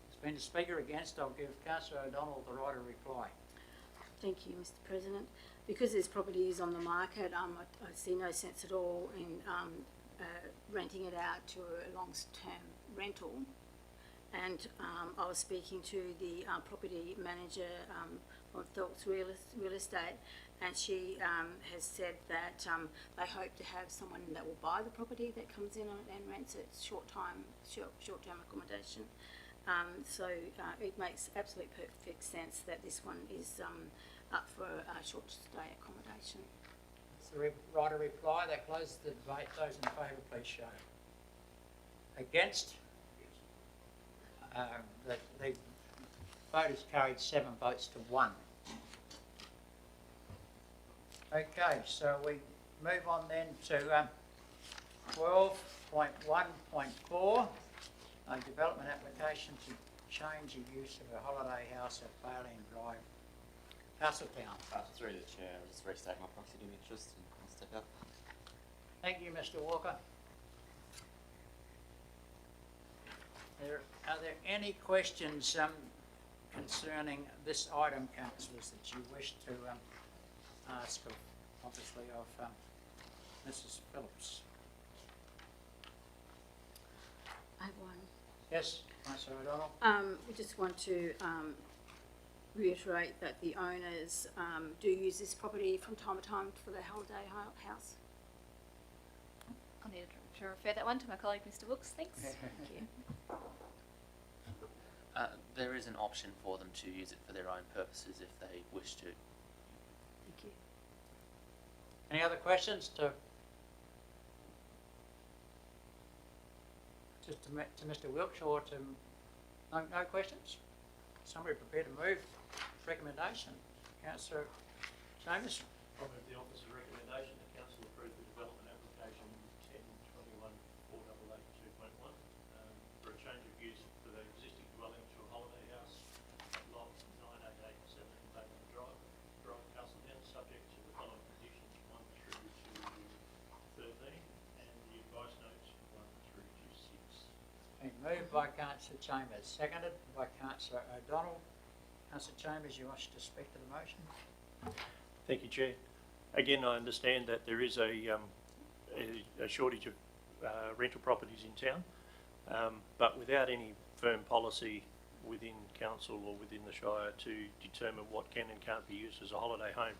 There's been a speaker against. I'll give Councillor O'Donnell the right of reply.
Thank you, Mr. President. Because this property is on the market, I see no sense at all in renting it out to a long-term rental. And I was speaking to the property manager of Thorpe's Real Estate, and she has said that they hope to have someone that will buy the property that comes in and rents it short-term accommodation. So it makes absolute perfect sense that this one is up for a short stay accommodation.
Is the right of reply? That closes the debate. Those in favour, please show. Against? The vote is carried 7 votes to 1. Okay, so we move on then to 12.1.4, a development application to change the use of a holiday house at Baleen Drive, Castletown.
Through the chair, I'll just restate my proximity interest and I'll step out.
Thank you, Mr Walker. Are there any questions concerning this item, councillors, that you wish to ask of, obviously, of Mrs Phillips?
I have one.
Yes, Councillor O'Donnell.
We just want to reiterate that the owners do use this property from time to time for their holiday house.
I'll need to refer that one to my colleague, Mr. Wilkes. Thanks. Thank you.
There is an option for them to use it for their own purposes if they wish to.
Thank you.
Any other questions to Mr. Wilkes or to no questions? Somebody prepared to move recommendation? Councillor Chambers?
I move the officer's recommendation that council approve the development application 1021-488-2.1 for a change of use for the existing dwelling to a holiday house, lot 988 17 Bayland Drive, Castletown, subject to the following conditions 1 through to 13 and the advice notes 1 through to 6.
Been moved by Councillor Chambers, seconded by Councillor O'Donnell. Councillor Chambers, you wish to speak to the motion?
Thank you, Chair. Again, I understand that there is a shortage of rental properties in town, but without any firm policy within council or within the Shire to determine what can and can't be used as a holiday home,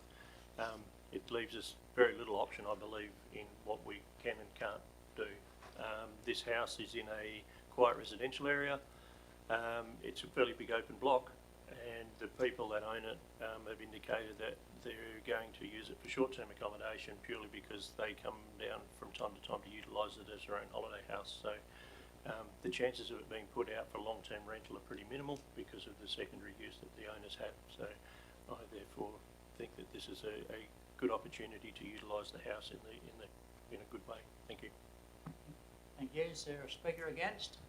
it leaves us very little option, I believe, in what we can and can't do. This house is in a quiet residential area. It's a fairly big open block, and the people that own it have indicated that they're going to use it for short-term accommodation purely because they come down from time to time to utilise it as their own holiday house. So the chances of it being put out for long-term rental are pretty minimal because of the secondary use that the owners have. So I therefore think that this is a good opportunity to utilise the house in a good way. Thank you.
Thank you. Is there a speaker against?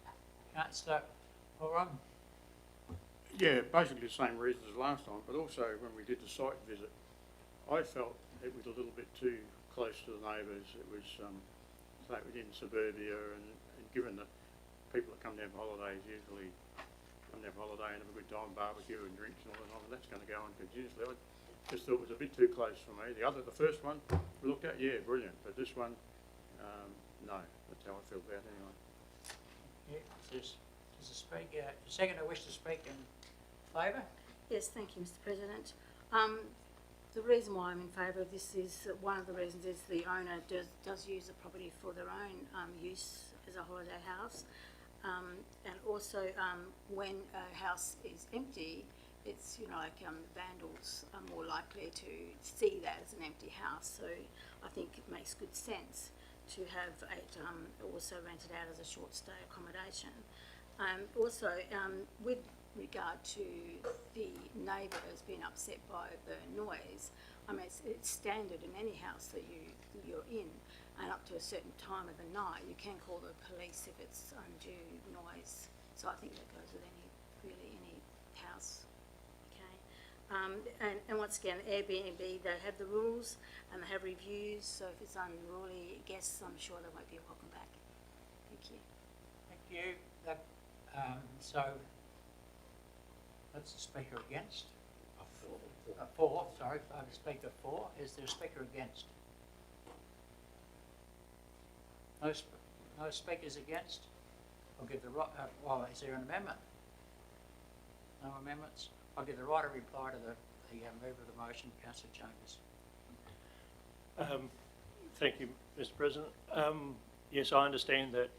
Councillor Oram?
Yeah, basically the same reasons as last time, but also when we did the site visit, I felt it was a little bit too close to the neighbours. It was, say, within suburbia, and given that people that come down for holidays usually come down for holiday and have a good time, barbecue and drinks and all that, and that's going to go on continuously. I just thought it was a bit too close for me. The first one we looked at, yeah, brilliant, but this one, no, that's how I feel about it anyway.
Yeah, does the speaker, the seconder wish to speak in favour?
Yes, thank you, Mr. President. The reason why I'm in favour of this is that one of the reasons is the owner does use the property for their own use as a holiday house, and also when a house is empty, it's vandals are more likely to see that as an empty house. So I think it makes good sense to have it also rented out as a short stay accommodation. Also, with regard to the neighbours being upset by the noise, I mean, it's standard in any house that you're in, and up to a certain time of the night, you can call the police if it's undue noise. So I think that goes with any house. Okay, and once again, Airbnb, they have the rules and they have reviews. So if it's unruly guests, I'm sure they won't be welcome back. Thank you.
Thank you. So that's the speaker against. For, sorry, I'm a speaker for. Is there a speaker against? No speakers against? I'll give the right, well, is there an amendment? No amendments? I'll give the right of reply to the mover of the motion, Councillor Chambers.
Thank you, Mr. President. Yes, I understand that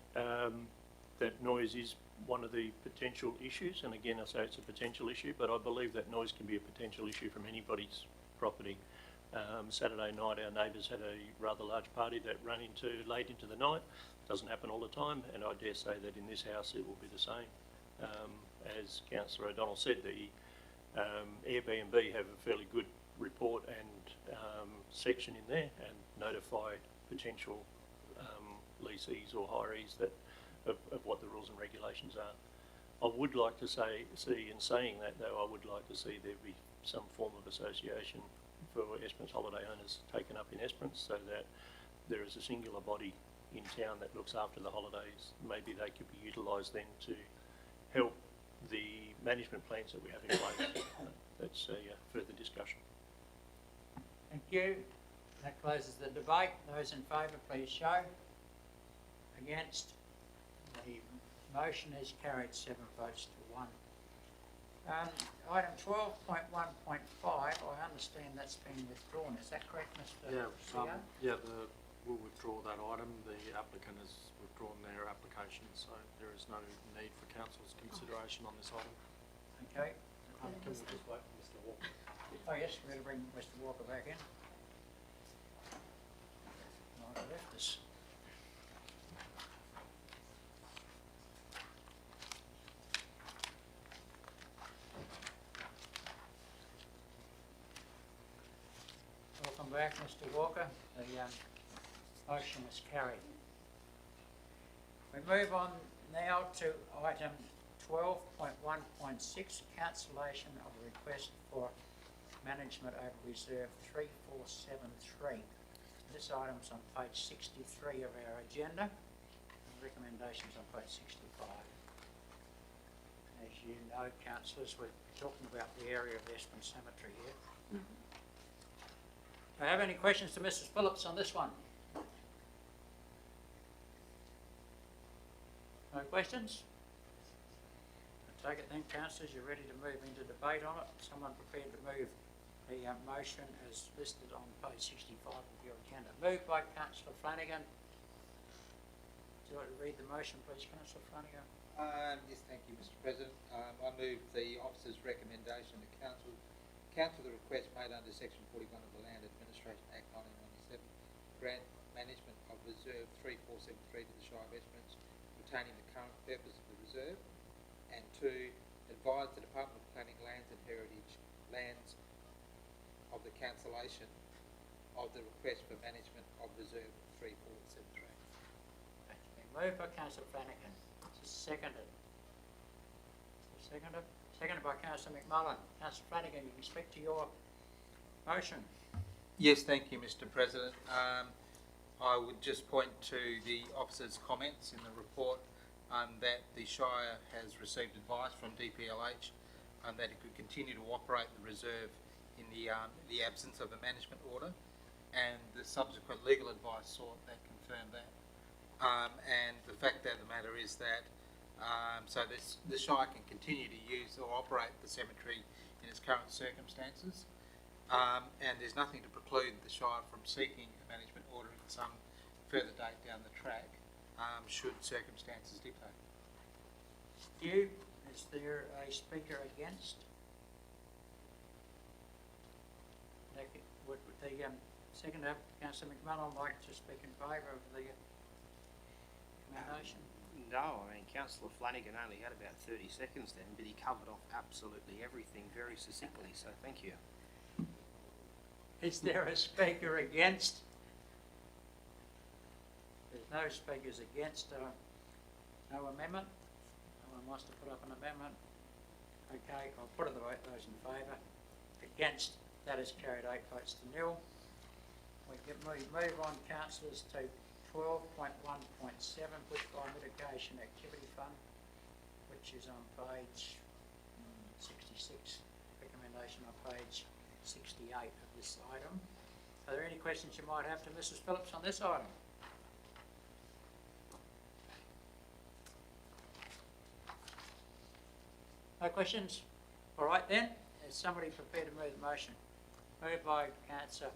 that noise is one of the potential issues, and again I say it's a potential issue, but I believe that noise can be a potential issue from anybody's property. Saturday night our neighbours had a rather large party that ran late into the night. Doesn't happen all the time, and I dare say that in this house it will be the same. As Councillor O'Donnell said, the Airbnb have a fairly good report and section in there and notify potential leasees or hirees of what the rules and regulations are. I would like to see, in saying that though, I would like to see there be some form of association for Esperance holiday owners taken up in Esperance, so that there is a singular body in town that looks after the holidays. Maybe they could be utilised then to help the management plans that we have in place. That's a further discussion.
Thank you. That closes the debate. Those in favour, please show. Against? The motion is carried 7 votes to 1. Item 12.1.5, I understand that's been withdrawn. Is that correct, Mr. CEO?
Yeah, will withdraw that item. The applicant has withdrawn their application, so there is no need for council's consideration on this item.
Okay.
Can we just wait for Mr. Walker?
Oh yes, we're going to bring Mr Walker back in. Might have left us. Welcome back, Mr Walker. The motion is carried. We move on now to item 12.1.6, cancellation of a request for management over reserve 3473. This item's on page 63 of our agenda. The recommendations on page 65. As you know, councillors, we're talking about the area of Espin Cemetery here. Do I have any questions to Mrs Phillips on this one? No questions? I take it then, councillors, you're ready to move into debate on it. Someone prepared to move the motion as listed on page 65 of your agenda. Moved by Councillor Flanagan. Would you like to read the motion, please, Councillor Flanagan?
Yes, thank you, Mr. President. I move the officer's recommendation that council the request made under section 41 of the Land Administration Act 1997, grant management of reserve 3473 to the Shire of Westminster, retaining the current purpose of the reserve, and 2, advise the Department of Planning, Lands and Heritage lands of the cancellation of the request for management of reserve 3473.
Moved by Councillor Flanagan. Seconded. Seconded by Councillor McMullen. Councillor Flanagan, you can speak to your motion.
Yes, thank you, Mr. President. I would just point to the officer's comments in the report that the Shire has received advice from DPLH that it could continue to operate the reserve in the absence of a management order, and the subsequent legal advice sought that confirmed that. And the fact of the matter is that the Shire can continue to use or operate the cemetery in its current circumstances, and there's nothing to preclude the Shire from seeking a management order at some further date down the track, should circumstances dictate.
Is there a speaker against? Would the second Councillor McMullen like to speak in favour of the recommendation?
No, I mean, Councillor Flanagan only had about 30 seconds then, but he covered off absolutely everything very succinctly, so thank you.
Is there a speaker against? There's no speakers against. No amendment? No one wants to put up an amendment? Okay, I'll put it the vote. Those in favour. Against? That is carried 8 votes to nil. We move on, councillors, to 12.1.7, Bushfire Mitigation Activity Fund, which is on page 66, recommendation on page 68 of this item. Are there any questions you might have to Mrs Phillips on this item? No questions? All right then, is somebody prepared to move the motion? Moved by Councillor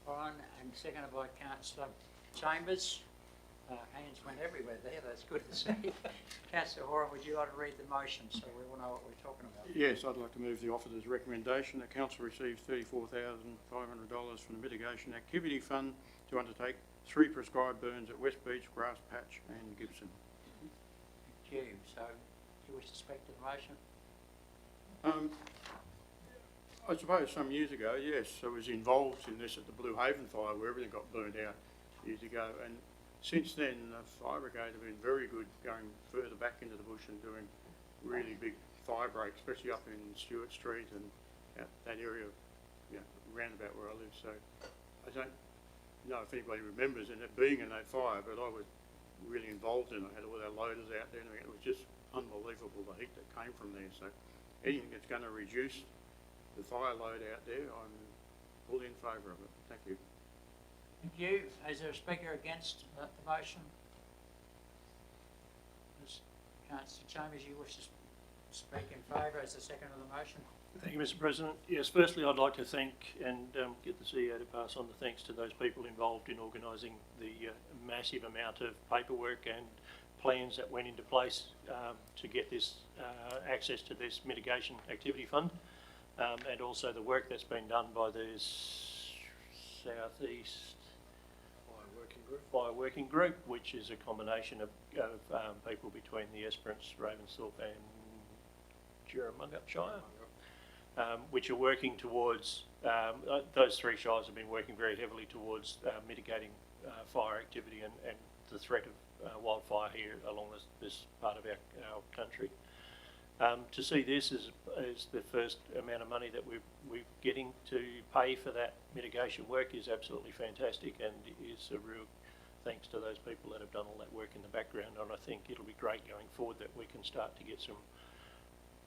Horan and seconded by Councillor Chambers. Hands went everywhere there, that's good to see. Councillor Horan, would you like to read the motion so we all know what we're talking about?
Yes, I'd like to move the officer's recommendation that council receive $34,500 from the Mitigation Activity Fund to undertake 3 prescribed burns at West Beach, Grass Patch and Gibson.
Thank you. So, do you wish to speak to the motion?
I suppose some years ago, yes, I was involved in this at the Blue Haven fire where everything got burned out years ago, and since then the fire brigade have been very good going further back into the bush and doing really big fire breaks, especially up in Stewart Street and out that area, roundabout where I live. So I don't know if anybody remembers it being in that fire, but I was really involved in it. I had all our loaders out there and it was just unbelievable the heat that came from there. So anything that's going to reduce the fire load out there, I'm fully in favour of it. Thank you.
Thank you. Is there a speaker against the motion? Councillor Chambers, you wish to speak in favour as the second of the motion?
Thank you, Mr. President. Yes, firstly, I'd like to thank and get the CEO to pass on the thanks to those people involved in organising the massive amount of paperwork and plans that went into place to get this access to this mitigation activity fund, and also the work that's been done by the South East Fire Working Group, which is a combination of people between the Esperance, Ravensthorpe and Jerramungup Shire. Which are working towards, those three shires have been working very heavily towards mitigating fire activity and the threat of wildfire here along this part of our country. To see this as the first amount of money that we're getting to pay for that mitigation work is absolutely fantastic, and is a real thanks to those people that have done all that work in the background. And I think it'll be great going forward that we can start to get some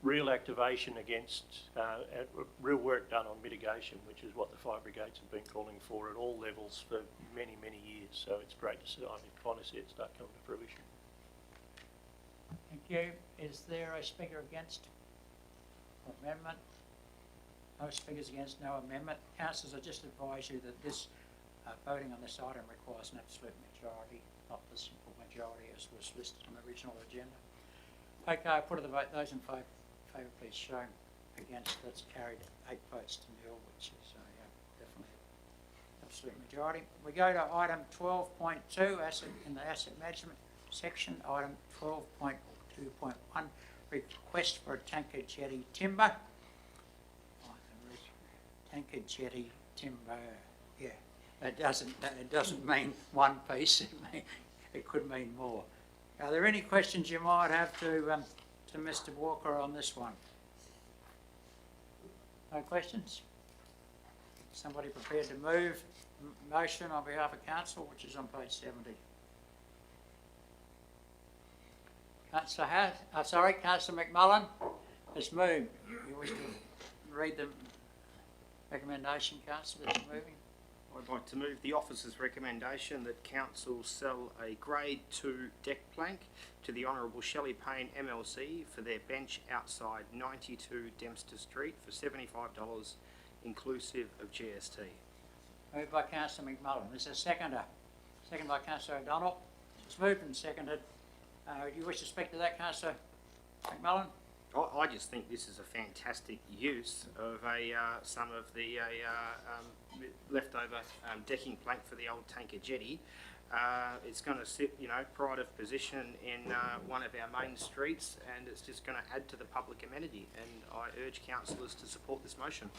real activation against real work done on mitigation, which is what the fire brigades have been calling for at all levels for many, many years. So it's great to see, I finally see it start coming to fruition.
Thank you. Is there a speaker against amendment? No speakers against, no amendment. Councillors, I just advise you that this voting on this item requires an absolute majority, not the simple majority as was listed on the original agenda. Okay, I put to the vote. Those in favour, please show. Against, that's carried 8 votes to 0, which is definitely absolute majority. We go to item 12.2, in the asset management section. Item 12.2.1, request for a tanker jetty timber. Tanker jetty timber. Yeah, it doesn't mean one piece. It could mean more. Are there any questions you might have to Mr. Walker on this one? No questions? Somebody prepared to move motion on behalf of council, which is on page 70. Councillor McMullen has moved. You wish to read the recommendation, councillor, that's moving?
I'd like to move the officer's recommendation that council sell a grade 2 deck plank to the Honourable Shelley Payne MLC for their bench outside 92 Dempster Street for $75 inclusive of GST.
Moved by Councillor McMullen. Is there a seconder? Second by Councillor O'Donnell. It's moved and seconded. Do you wish to speak to that, Councillor McMullen?
I just think this is a fantastic use of some of the leftover decking plank for the old tanker jetty. It's going to sit, pride of position in one of our main streets, and it's just going to add to the public amenity. And I urge councillors to support this motion.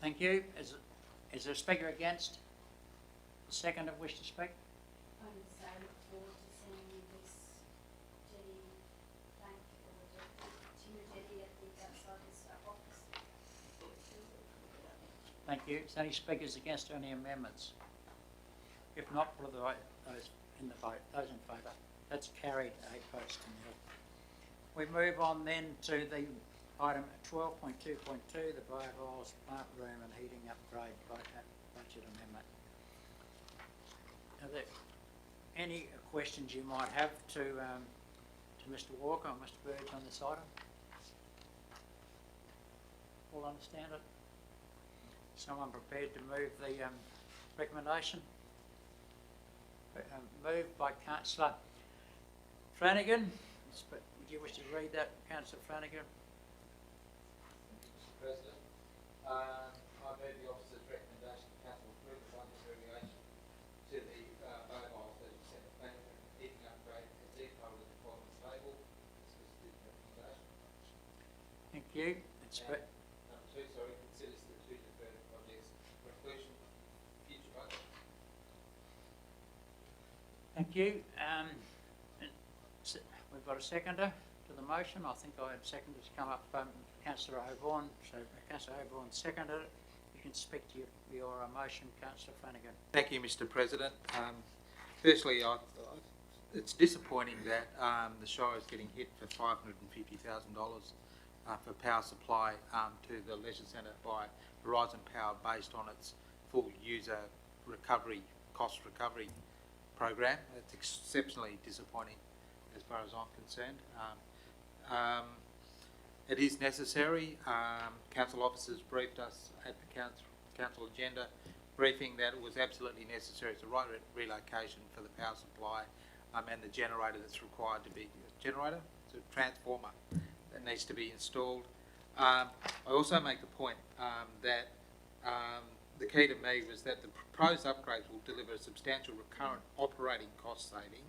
Thank you. Is there a speaker against? The seconder wish to speak?
I would say look forward to seeing this jetty plank or timber jetty at the outside this office.
Thank you. Is there any speakers against or any amendments? If not, put the vote. Those in the vote. Those in favour. That's carried 8 votes to 0. We move on then to the item 12.2.2, the biogas plant room and heating upgrade budget amendment. Are there any questions you might have to Mr. Walker or Mr. Burge on this item? All understand it? Someone prepared to move the recommendation? Moved by Councillor Flanagan. Would you wish to read that, Councillor Flanagan?
Mr. President, I move the officer's recommendation to council approve the funding variation to the mobile 30% plant heating upgrade as detailed in the following table. This was the recommendation.
Thank you.
Number 2, considers the 2 deferred projects for inclusion in future budget.
Thank you. We've got a seconder to the motion. I think I had seconders come up. Councillor O'Vaughan. So Councillor O'Vaughan seconded it. You can speak to your motion, Councillor Flanagan.
Thank you, Mr. President. Firstly, it's disappointing that the Shire is getting hit for $550,000 for power supply to the leisure centre by Horizon Power based on its full user recovery, cost recovery program. It's exceptionally disappointing as far as I'm concerned. It is necessary. Council officers briefed us at the council agenda briefing that it was absolutely necessary. It's the right relocation for the power supply and the generator that's required to be it's a transformer that needs to be installed. I also make the point that the key to me was that the proposed upgrades will deliver a substantial recurrent operating cost saving,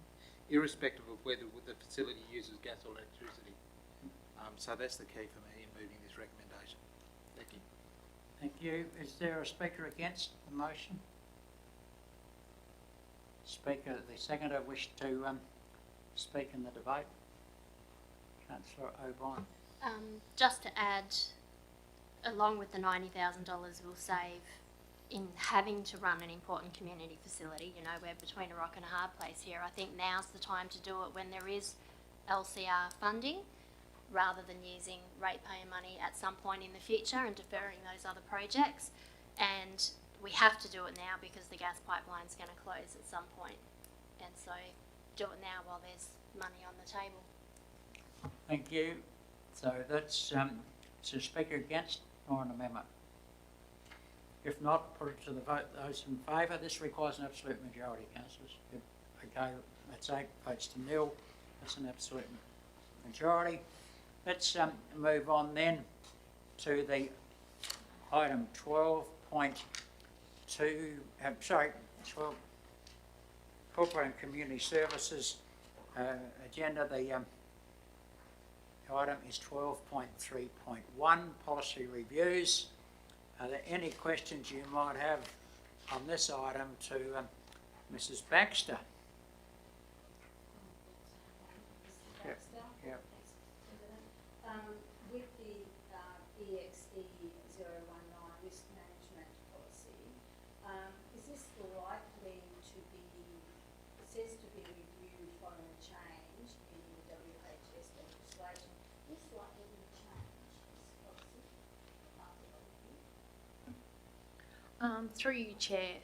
irrespective of whether the facility uses gas or electricity. So that's the key for me in moving this recommendation. Thank you.
Thank you. Is there a speaker against the motion? Speaker, the seconder wish to speak in the debate? Councillor O'Brien.
Just to add, along with the $90,000 we'll save in having to run an important community facility, you know, we're between a rock and a hard place here. I think now's the time to do it when there is LCR funding, rather than using ratepayer money at some point in the future and deferring those other projects. And we have to do it now because the gas pipeline's going to close at some point. And so do it now while there's money on the table.
Thank you. So that's is a speaker against or an amendment? If not, put it to the vote. Those in favour. This requires an absolute majority, councillors. Okay, that's 8 votes to nil. That's an absolute majority. Let's move on then to the item 12.2. 12 Corporate and Community Services agenda. The item is 12.3.1 Policy Reviews. Are there any questions you might have on this item to Mrs. Baxter? Yep. Yep.
With the EXE 019 risk management policy, is this likely to be, it says to be reviewed following a change in the WHS legislation? Is this likely to change this policy after the review?
Through you, Chair,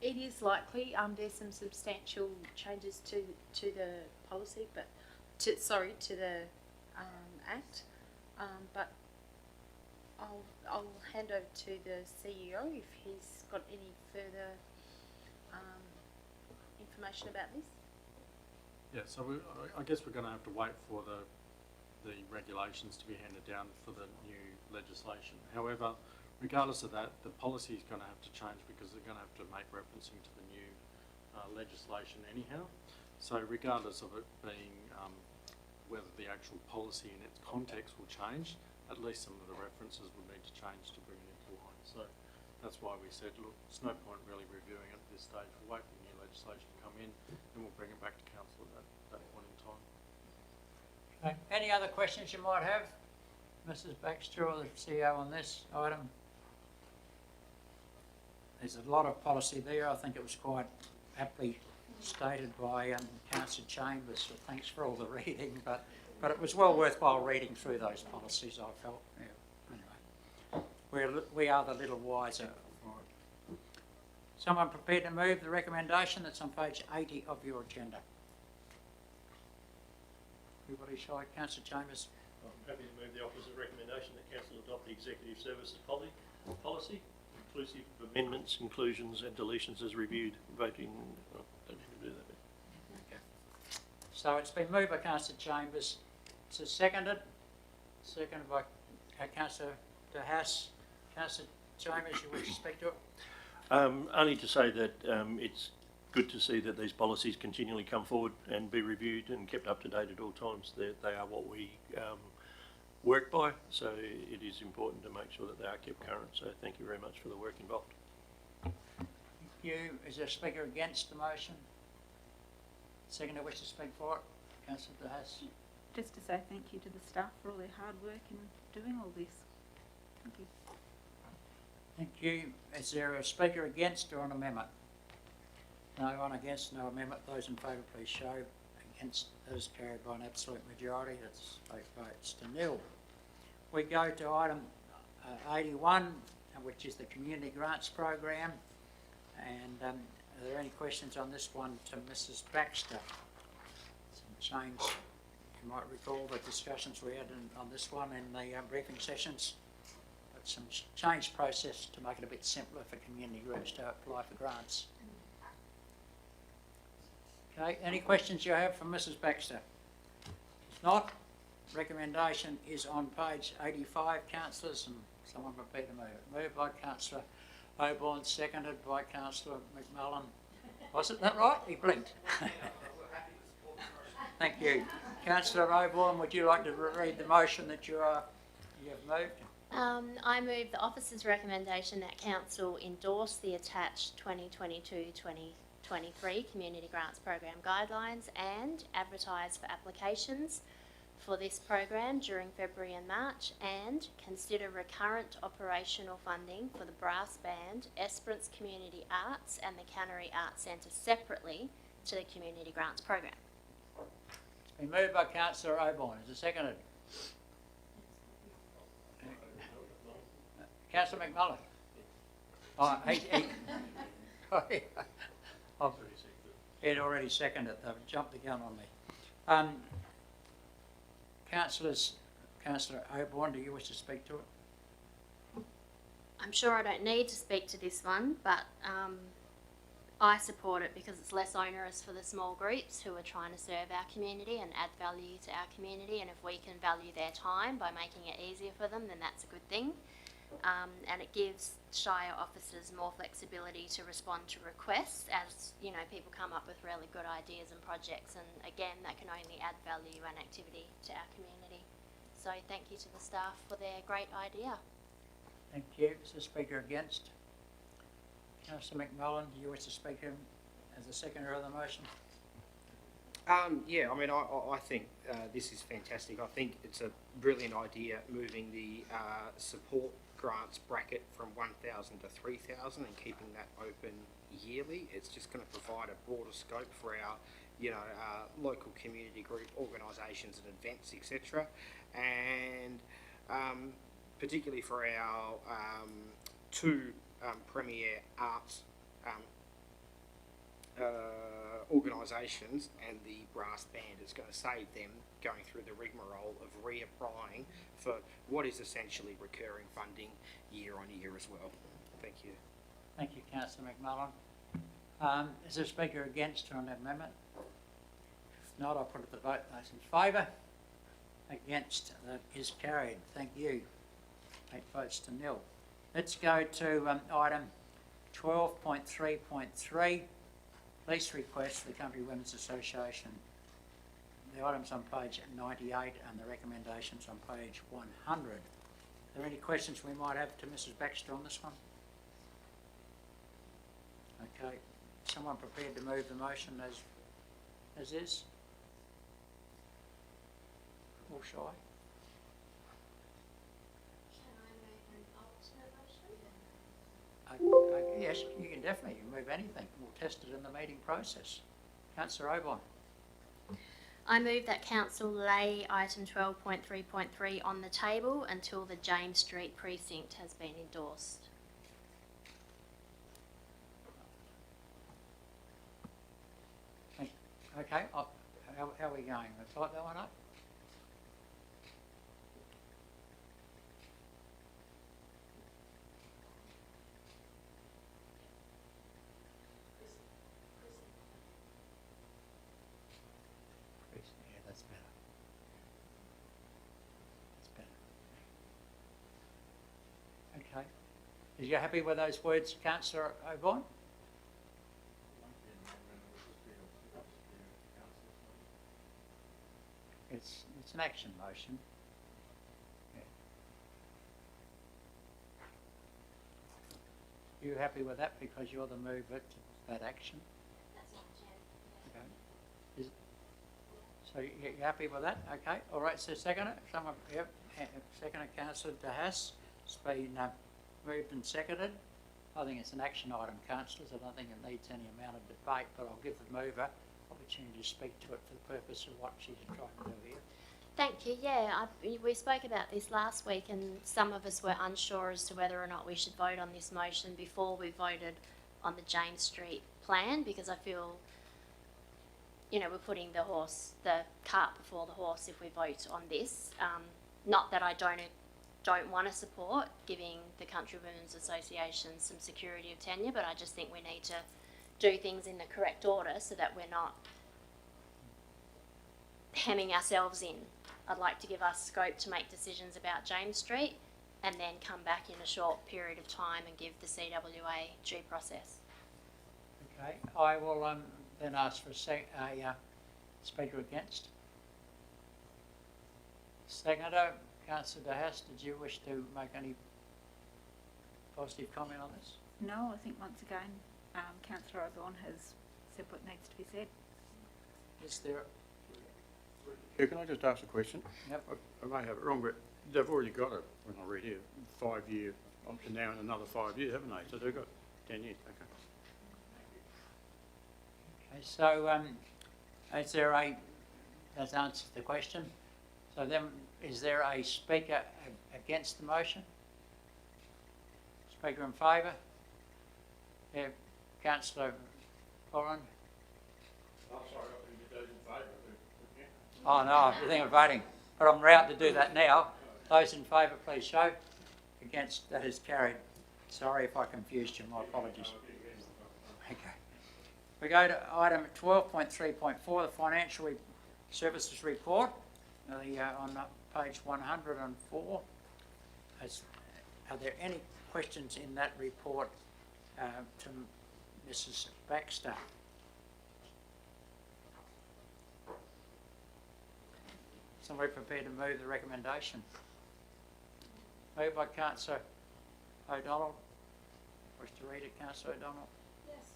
it is likely. There's some substantial changes to the policy, but to the Act. But I'll hand over to the CEO if he's got any further information about this.
Yeah, so I guess we're going to have to wait for the regulations to be handed down for the new legislation. However, regardless of that, the policy is going to have to change because they're going to have to make referencing to the new legislation anyhow. So regardless of it being whether the actual policy in its context will change, at least some of the references will need to change to bring it into line. So that's why we said, look, there's no point really reviewing it at this stage. We'll wait for the new legislation to come in and we'll bring it back to council at that point in time.
Okay. Any other questions you might have, Mrs. Baxter or the CEO on this item? There's a lot of policy there. I think it was quite aptly stated by Councillor Chambers, so thanks for all the reading, but it was well worthwhile reading through those policies, I felt. Yeah. Anyway, we are the little wiser for it. Someone prepared to move the recommendation that's on page 80 of your agenda? Everybody shy? Councillor Chambers.
I'm happy to move the opposite recommendation that council adopt the executive services policy, inclusive of amendments, inclusions and deletions as reviewed. Voting, don't need to do that.
Okay. So it's been moved by Councillor Chambers. It's seconded by Councillor De Haas. Councillor Chambers, you wish to speak to it?
Only to say that it's good to see that these policies continually come forward and be reviewed and kept up to date at all times. They are what we work by, so it is important to make sure that they are kept current. So thank you very much for the work involved.
Thank you. Is there a speaker against the motion? Seconder wish to speak for it? Councillor De Haas.
Just to say thank you to the staff for all their hard work in doing all this. Thank you.
Thank you. Is there a speaker against or an amendment? No one against, no amendment. Those in favour please show. Against, those carried by an absolute majority. That's 8 votes to nil. We go to item 81, which is the Community Grants Program. And are there any questions on this one to Mrs. Baxter? Some change You might recall the discussions we had on this one in the briefing sessions. But some changed process to make it a bit simpler for community groups to apply for grants. Okay, any questions you have from Mrs. Baxter? If not, recommendation is on page 85, councillors, and someone prepare to move it. Moved by Councillor Oborne, seconded by Councillor McMullen. Wasn't that right? He blinked. Thank you. Councillor Oborne, would you like to read the motion that you have moved?
I move the officer's recommendation that council endorse the attached 2022-2023 Community Grants Program guidelines and advertise for applications for this program during February and March, and consider recurrent operational funding for the brass band, Esperance Community Arts and the Cannery Arts Centre separately to the Community Grants Program.
It's been moved by Councillor Oborne. Is it seconded? Councillor McMullen. Oh, he'd already seconded. They've jumped the gun on me. Councillor Oborne, do you wish to speak to it?
I'm sure I don't need to speak to this one, but I support it because it's less onerous for the small groups who are trying to serve our community and add value to our community, and if we can value their time by making it easier for them, then that's a good thing. And it gives Shire officers more flexibility to respond to requests as, you know, people come up with really good ideas and projects, and again, that can only add value and activity to our community. So thank you to the staff for their great idea.
Thank you. Is the speaker against? Councillor McMullen, do you wish to speak as the seconder of the motion?
Yeah, I mean, I think this is fantastic. I think it's a brilliant idea moving the support grants bracket from 1,000 to 3,000 and keeping that open yearly. It's just going to provide a broader scope for our, you know, local community group organisations and events, etc. And particularly for our two premier arts organisations and the brass band. It's going to save them going through the rigmarole of reapplying for what is essentially recurring funding year on year as well. Thank you.
Thank you, Councillor McMullen. Is there a speaker against on that amendment? If not, I'll put it to the vote. Those in favour? Against? That is carried. Thank you. 8 votes to nil. Let's go to item 12.3.3. Lease request for the Country Women's Association. The item's on page 98 and the recommendation's on page 100. Are there any questions we might have to Mrs. Baxter on this one? Okay. Someone prepared to move the motion as is? All shy? Yes, you can definitely move anything. We'll test it in the meeting process. Councillor Oborne.
I move that council lay item 12.3.3 on the table until the James Street precinct has been endorsed.
Okay, how are we going? Let's type that one up. Yeah, that's better. That's better. Okay. Are you happy with those words, Councillor Oborne? It's an action motion. Yeah. You happy with that because you're the mover to that action? Okay. So you're happy with that? Okay. All right. So second it. Someone. Yep. Second it, Councillor De Haas. It's been moved and seconded. I think it's an action item, councillors. I don't think it needs any amount of debate, but I'll give the mover opportunity to speak to it for the purpose of what she's trying to do here.
Thank you. Yeah, we spoke about this last week, and some of us were unsure as to whether or not we should vote on this motion before we voted on the James Street plan, because I feel you know, we're putting the cart before the horse if we vote on this. Not that I don't want to support giving the Country Women's Association some security of tenure, but I just think we need to do things in the correct order so that we're not hemming ourselves in. I'd like to give us scope to make decisions about James Street and then come back in a short period of time and give the CWA due process.
Okay, I will then ask for a speaker against. Seconder, Councillor De Haas, did you wish to make any positive comment on this?
No, I think once again, Councillor Oborne has said what needs to be said.
Is there?
Yeah, can I just ask a question?
Yep.
I may have it wrong, but they've already got when I read here, 5-year option now and another 5 years, haven't they? So they've got 10 years, okay.
Okay, so is there that's answered the question. So then, is there a speaker against the motion? Speaker in favour? Yeah, Councillor Foran?
I'm sorry, I think those in favour.
Oh no, I think I'm voting, but I'm about to do that now. Those in favour, please show. Against, that is carried. Sorry if I confused you, my apologies. Okay. We go to item 12.3.4, the Financial Services Report, on page 104. Are there any questions in that report to Mrs. Baxter? Somebody prepared to move the recommendation? Moved by Councillor O'Donnell. Wish to read it, Councillor O'Donnell?
Yes,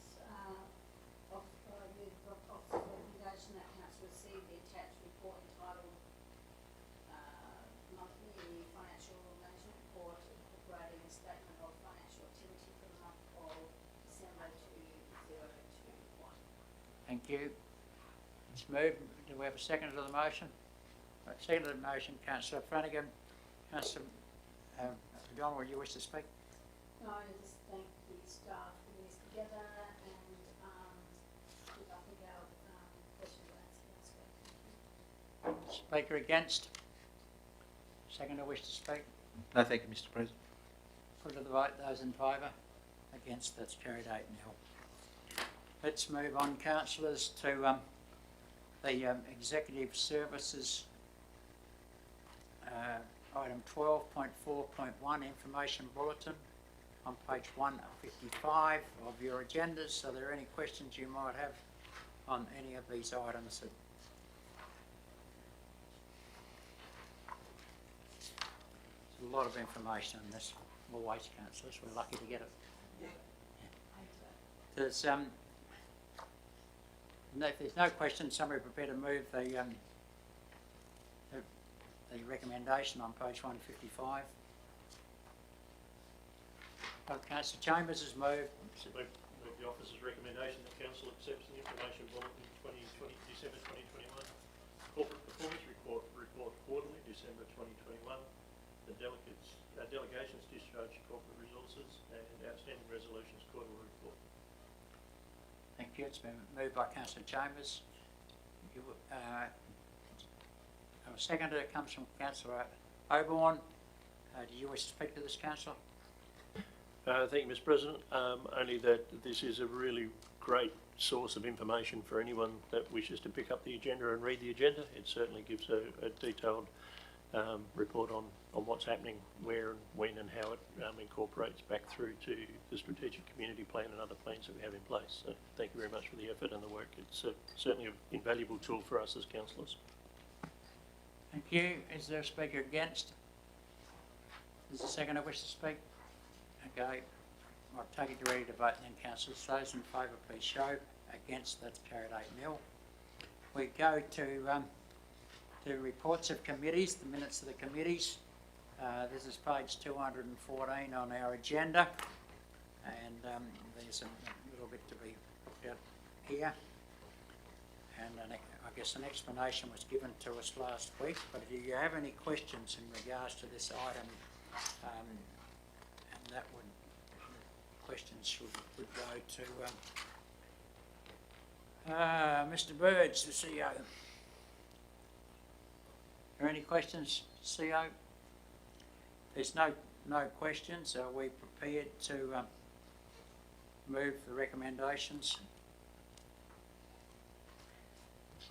off the recommendation that council receive the attached report entitled Monthly Financial Management Report incorporating a statement of financial activity for the month of December 2021.
Thank you. It's moved. Do we have a second to the motion? Right, second to the motion, Councillor Flanagan. Councillor O'Donnell, will you wish to speak?
No, I just thank the staff for putting this together and I think our questions are answered. That's great.
Speaker against? Second, wish to speak?
No, thank you, Mr. President.
Put to the vote, those in favour? Against, that's carried 8-0. Let's move on, councillors, to the Executive Services item 12.4.1, Information Bulletin, on page 155 of your agendas. Are there any questions you might have on any of these items? There's a lot of information in this, always, councillors. We're lucky to get it. Yeah. There's if there's no questions, somebody prepared to move the recommendation on page 155. Councillor Chambers has moved.
Move the officer's recommendation that council accepts the information bulletin 2020 December 2021, corporate performance report quarterly December 2021, the delegations discharge corporate resources and outstanding resolutions quarterly report.
Thank you. It's been moved by Councillor Chambers. A seconder comes from Councillor Oborne. Do you wish to speak to this, Councillor?
Thank you, Mr. President. Only that this is a really great source of information for anyone that wishes to pick up the agenda and read the agenda. It certainly gives a detailed report on what's happening, where and when and how it incorporates back through to the strategic community plan and other plans that we have in place. So thank you very much for the effort and the work. It's certainly an invaluable tool for us as councillors.
Thank you. Is there a speaker against? Is the seconder wish to speak? Okay. I'll take it you're ready to vote then, councillors. Those in favour, please show. Against, that's carried 8-0. We go to reports of committees, the minutes of the committees. This is page 214 on our agenda, and there's a little bit to be looked at here. And I guess an explanation was given to us last week, but if you have any questions in regards to this item, and that questions would go to Mr. Burge, the CEO. Are there any questions, CEO? There's no questions. Are we prepared to move the recommendations?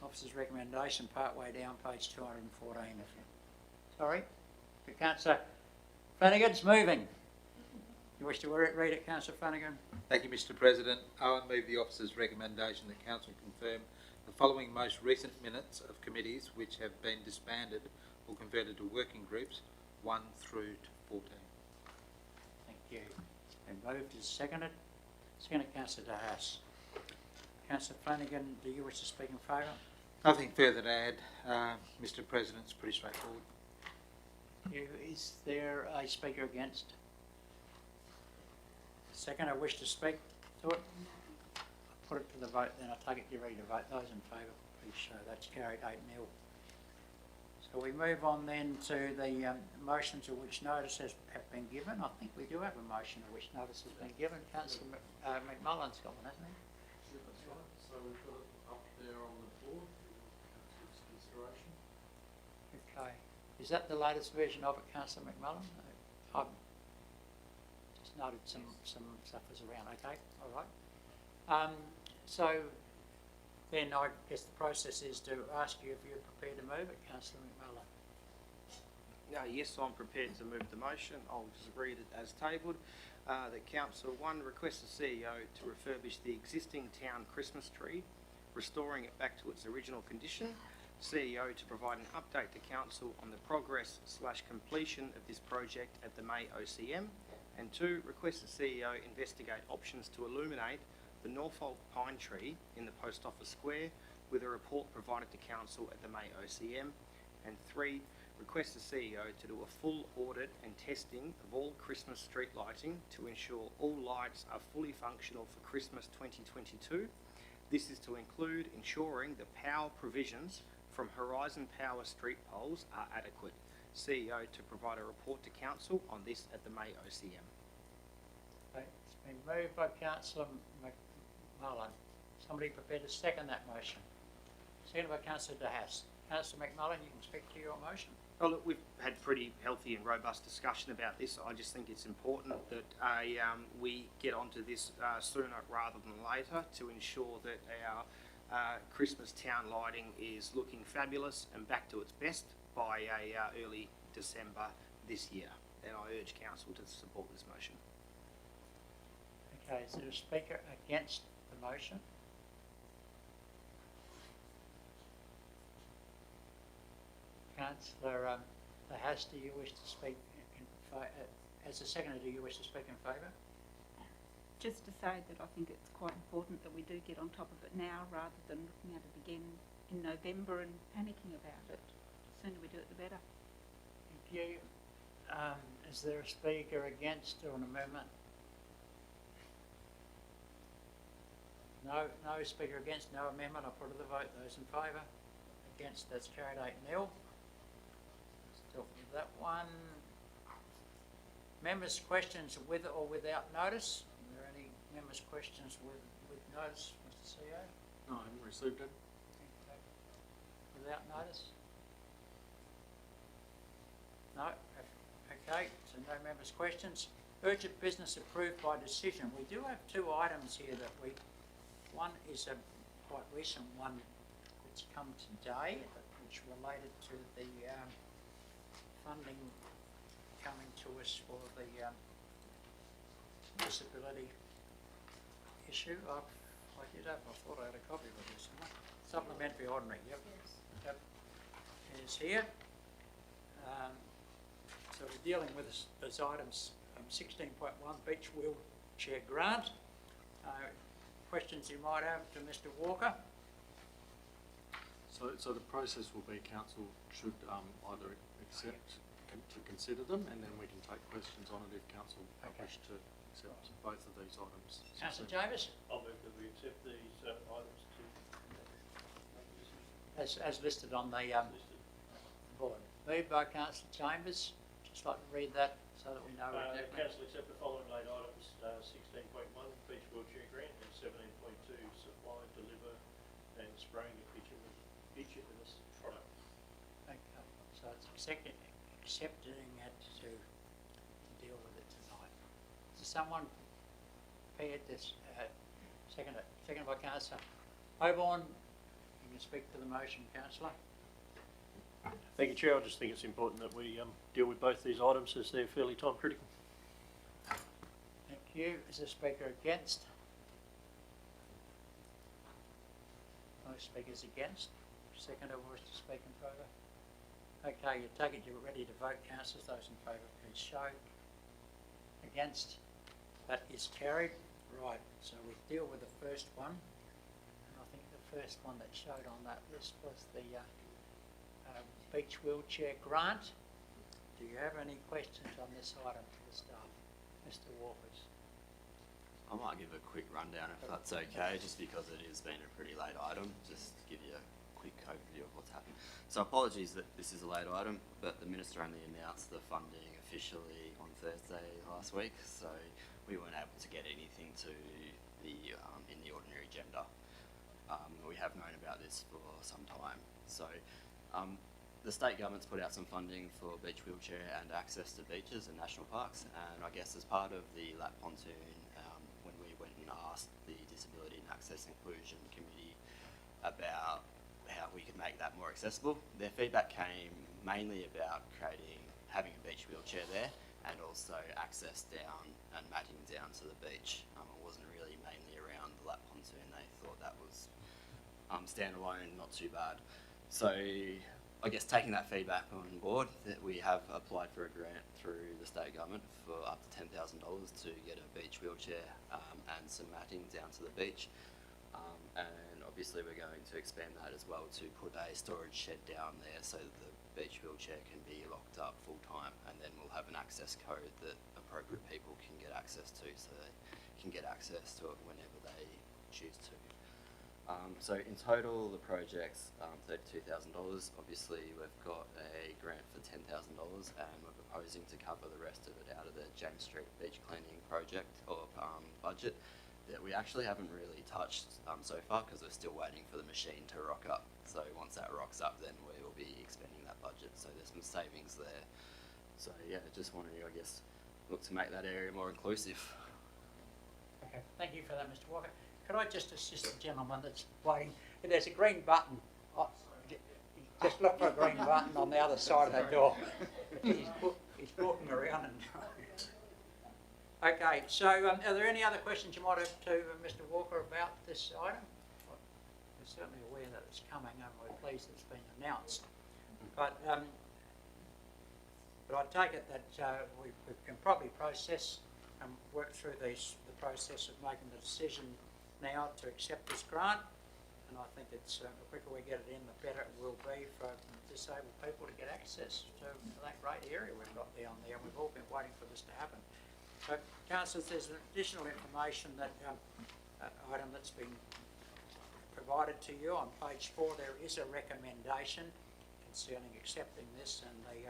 Officer's recommendation, part way down, page 214. Sorry? Councillor Flanagan's moving. You wish to read it, Councillor Flanagan?
Thank you, Mr. President. Owen move the officer's recommendation that council confirm the following most recent minutes of committees which have been disbanded or converted to working groups 1 through to 14.
Thank you. It's been moved. Is seconded. Seconded, Councillor De Haas. Councillor Flanagan, do you wish to speak in favour?
Nothing further to add, Mr. President. It's pretty straightforward.
Is there a speaker against? Second, I wish to speak to it. I'll put it to the vote, then I take it you're ready to vote. Those in favour, please show. That's carried 8-0. So we move on then to the motions of which notice have been given. I think we do have a motion of which notice has been given. Councillor McMullen's got one, hasn't he?
Yeah, that's right. So we've got it up there on the board for council's consideration.
Okay. Is that the latest version of it, Councillor McMullen? I've just noted some stuff was around. Okay, all right. So then I guess the process is to ask you if you're prepared to move it, Councillor McMullen.
Yes, I'm prepared to move the motion. I'll just read it as tabled. That Council 1 requests the CEO to refurbish the existing town Christmas tree, restoring it back to its original condition. CEO to provide an update to Council on the progress/completion of this project at the May OCM. And 2, request the CEO investigate options to illuminate the Norfolk pine tree in the Post Office Square with a report provided to Council at the May OCM. And 3, request the CEO to do a full audit and testing of all Christmas street lighting to ensure all lights are fully functional for Christmas 2022. This is to include ensuring the power provisions from Horizon Power street poles are adequate. CEO to provide a report to Council on this at the May OCM.
Okay. It's been moved by Councillor McMullen. Somebody prepared to second that motion? Seconded by Councillor De Haas. Councillor McMullen, you can speak to your motion.
Well, look, we've had pretty healthy and robust discussion about this. I just think it's important that we get onto this sooner rather than later to ensure that our Christmas town lighting is looking fabulous and back to its best by early December this year. And I urge Council to support this motion.
Okay, is there a speaker against the motion? Councillor De Haas, do you wish to speak in favour? As a seconder, do you wish to speak in favour?
Just to say that I think it's quite important that we do get on top of it now rather than looking at it again in November and panicking about it. The sooner we do it, the better.
Thank you. Is there a speaker against or an amendment? No speaker against, no amendment. I'll put to the vote. Those in favour? Against, that's carried 8-0. Still for that one. Members' questions with or without notice? Are there any members' questions with notice, Mr. CEO?
No, I haven't received it.
Okay. Without notice? No? Okay, so no members' questions. Urgent business approved by decision. We do have 2 items here that one is a quite recent one that's come today, which related to the funding coming to us for the disability issue. I thought I had a copy of this. Supplementary ordinary, yep. Yep. It is here. So we're dealing with as items 16.1 beach wheelchair grant. Questions you might have to Mr. Walker?
So the process will be Council should either accept to consider them, and then we can take questions on it if Council wish to accept both of these items.
Councillor Javis?
I'll move that we accept these items to
As listed on the board. Moved by Councillor Chambers. Just like to read that so that we know exactly.
Council accept the following late items: 16.1 beach wheelchair grant and 17.2 supply, deliver,
accepting it to deal with it tonight. Is someone prepared this, seconded by Councillor Oborne? You can speak to the motion, Councillor.
Thank you, Chair. I just think it's important that we deal with both these items as they're fairly time critical.
Thank you. Is the speaker against? No speakers against. Seconder wish to speak in favour? Okay, you take it you're ready to vote, councillors. Those in favour, please show. Against? That is carried. Right, so we deal with the first one. And I think the first one that showed on that list was the beach wheelchair grant. Do you have any questions on this item for the staff? Mr. Walkers.
I might give a quick rundown if that's okay, just because it has been a pretty late item, just to give you a quick overview of what's happened. So apologies that this is a late item, but the Minister only announced the funding officially on Thursday last week, so we weren't able to get anything to the in the ordinary agenda. We have known about this for some time. So the state government's put out some funding for beach wheelchair and access to beaches and national parks, and I guess as part of the lap pontoon, when we went and asked the Disability and Access Inclusion Committee about how we could make that more accessible, their feedback came mainly about having a beach wheelchair there and also access down and matting down to the beach. It wasn't really mainly around the lap pontoon. They thought that was standalone, not too bad. So I guess taking that feedback on board, that we have applied for a grant through the state government for up to $10,000 to get a beach wheelchair and some matting down to the beach. And obviously we're going to expand that as well to put a storage shed down there so that the beach wheelchair can be locked up full time, and then we'll have an access code that appropriate people can get access to, so they can get access to it whenever they choose to. So in total, the project's $32,000. Obviously, we've got a grant for $10,000, and we're proposing to cover the rest of it out of the James Street beach cleaning project or budget that we actually haven't really touched so far, because we're still waiting for the machine to rock up. So once that rocks up, then we will be expending that budget. So there's some savings there. So yeah, just wanted to, I guess, look to make that area more inclusive.
Okay, thank you for that, Mr. Walker. Could I just assist the gentleman that's waiting? If there's a green button, just look for a green button on the other side of that door. He's walking around and... Okay, so are there any other questions you might have to Mr. Walker about this item? We're certainly aware that it's coming and we're pleased it's been announced. But I take it that we can probably process and work through the process of making the decision now to accept this grant, and I think it's the quicker we get it in, the better it will be for disabled people to get access to that great area we've got down there. We've all been waiting for this to happen. So, councillors, there's additional information that item that's been provided to you on page 4. There is a recommendation concerning accepting this, and the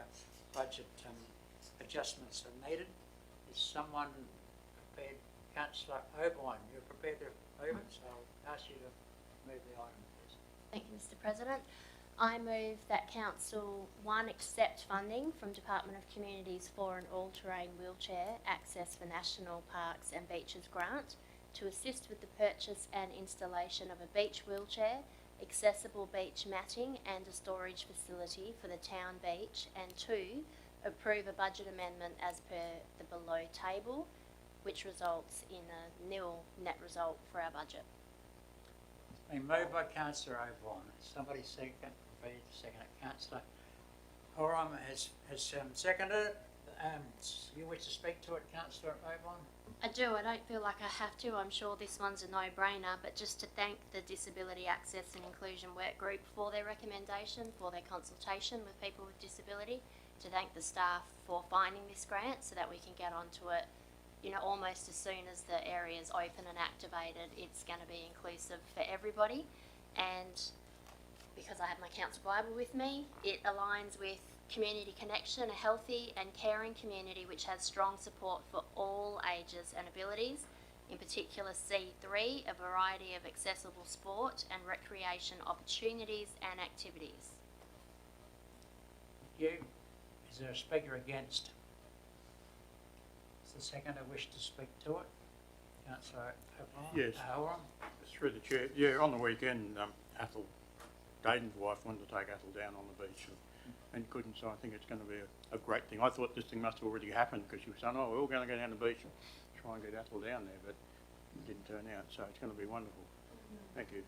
budget adjustments are needed. Is someone prepared? Councillor Oborne, you're prepared to move it, so I'll ask you to move the item, please.
Thank you, Mr. President. I move that Council 1 accept funding from Department of Communities for an all-terrain wheelchair access for national parks and beaches grant to assist with the purchase and installation of a beach wheelchair, accessible beach matting and a storage facility for the town beach, and 2, approve a budget amendment as per the below table, which results in a nil net result for our budget.
Been moved by Councillor Oborne. Somebody second, prepared to second it. Councillor Oram has seconded it. You wish to speak to it, Councillor Oborne?
I do. I don't feel like I have to. I'm sure this one's a no-brainer, but just to thank the Disability Access and Inclusion Work Group for their recommendation, for their consultation with people with disability, to thank the staff for finding this grant so that we can get onto it, you know, almost as soon as the area is open and activated. It's going to be inclusive for everybody, and because I have my council Bible with me, it aligns with Community Connection, a healthy and caring community which has strong support for all ages and abilities, in particular C3, a variety of accessible sport and recreation opportunities and activities.
Thank you. Is there a speaker against? Does the seconder wish to speak to it? Councillor O'Brien?
Yes.
O'Brien?
Through the chair, yeah, on the weekend, Athel, Dayton's wife wanted to take Athel down on the beach and couldn't, so I think it's going to be a great thing. I thought this thing must have already happened because she was saying, oh, we're all going to go down the beach and try and get Athel down there, but it didn't turn out, so it's going to be wonderful. Thank you.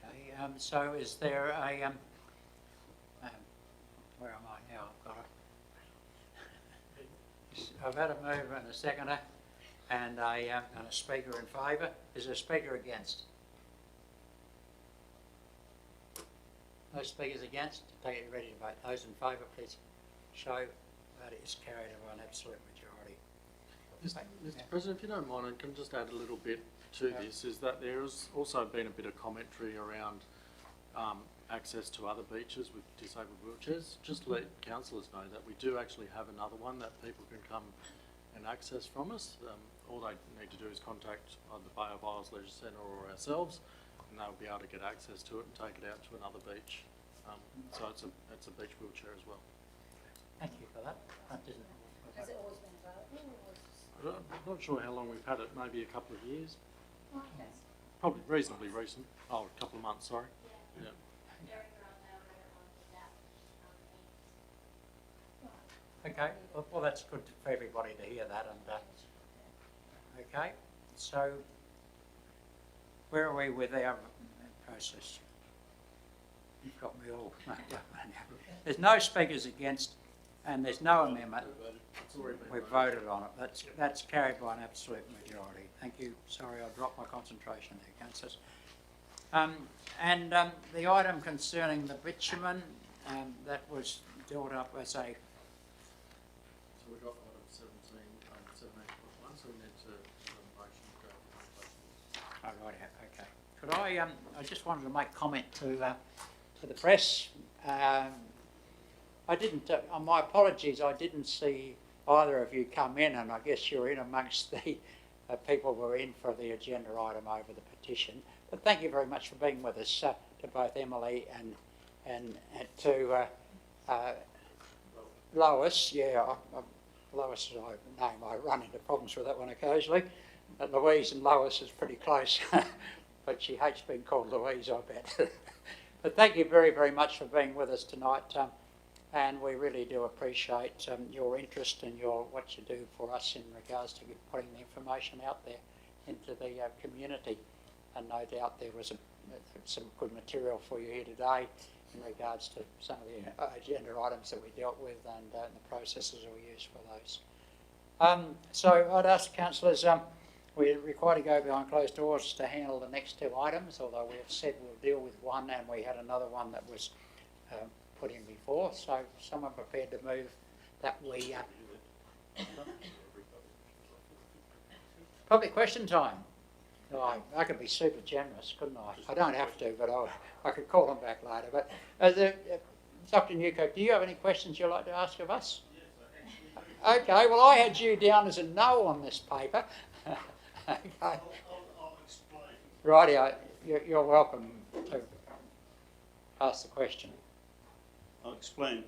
Okay, so is there a, where am I now? I've had a mover and a seconder and a speaker in favour. Is there a speaker against? No speakers against? Take it ready to vote. Those in favour, please show that it is carried by an absolute majority.
Mr. President, if you don't mind, I can just add a little bit to this, is that there has also been a bit of commentary around access to other beaches with disabled wheelchairs. Just to let councillors know that we do actually have another one that people can come and access from us. All they need to do is contact either the Bay of Isles Leisure Centre or ourselves, and they'll be able to get access to it and take it out to another beach. So it's a beach wheelchair as well.
Thank you for that.
Has it always been available?
I'm not sure how long we've had it, maybe a couple of years.
Okay.
Probably reasonably recent. Oh, a couple of months, sorry. Yeah.
Okay, well that's good for everybody to hear that. And okay, so where are we with our process? You've got me all. There's no speakers against, and there's no amendment. We've voted on it. That's carried by an absolute majority. Thank you. Sorry, I dropped my concentration there, councillors. The item concerning the bitumen, that was dealt up as a.
So we've got item 17.1, so we need to have a motion to go.
Oh, right, okay. Could I just wanted to make comment to the press. I didn't, my apologies, I didn't see either of you come in, and I guess you're in amongst the people who were in for the agenda item over the petition. But thank you very much for being with us, to both Emily and to Lois. Yeah, Lois is my name. I run into problems with that one occasionally. Louise and Lois is pretty close, but she hates being called Louise, I bet. But thank you very, very much for being with us tonight, and we really do appreciate your interest and what you do for us in regards to putting the information out there into the community. And no doubt there was some good material for you here today in regards to some of the agenda items that we dealt with and the processes we used for those. So I'd ask councillors, we're required to go behind closed doors to handle the next two items, although we have said we'll deal with one, and we had another one that was put in before. So someone prepared to move that we... Public question time. Oh, I could be super generous, couldn't I? I don't have to, but I could call them back later. But Dr. Newkirk, do you have any questions you'd like to ask of us? Yes, I actually. Okay, well I had you down as a no on this paper. Okay.
I'll explain.
Rightio, you're welcome to ask the question.
I'll explain.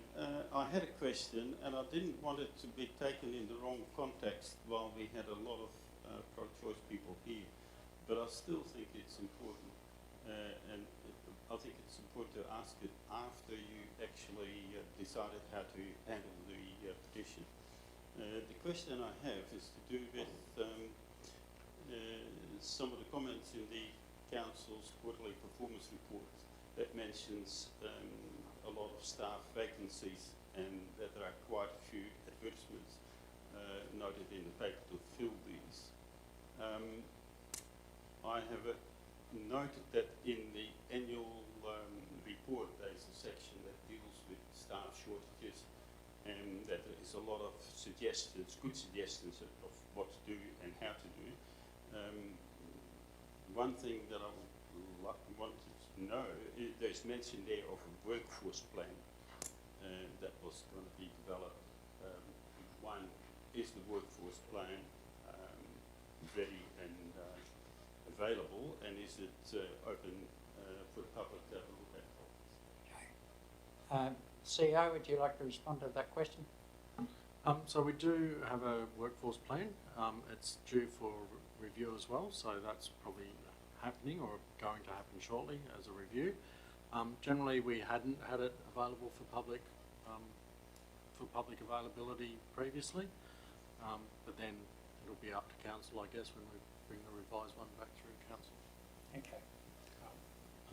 I had a question, and I didn't want it to be taken in the wrong context while we had a lot of pro-choice people here. But I still think it's important, and I think it's important to ask it after you actually decided how to handle the petition. The question I have is to do with some of the comments in the Council's quarterly performance report that mentions a lot of staff vacancies and that there are quite a few advertisements noted in the paper to fill these. I have noted that in the annual report there is a section that deals with staff shortages and that there is a lot of suggestions, good suggestions of what to do and how to do. One thing that I would want to know, there's mention there of a workforce plan that was going to be developed. One, is the workforce plan ready and available, and is it open for the public to have a look at?
Okay. CEO, would you like to respond to that question?
So we do have a workforce plan. It's due for review as well, so that's probably happening or going to happen shortly as a review. Generally, we hadn't had it available for public availability previously, but then it'll be up to council, I guess, when we bring the revised one back through council.
Okay.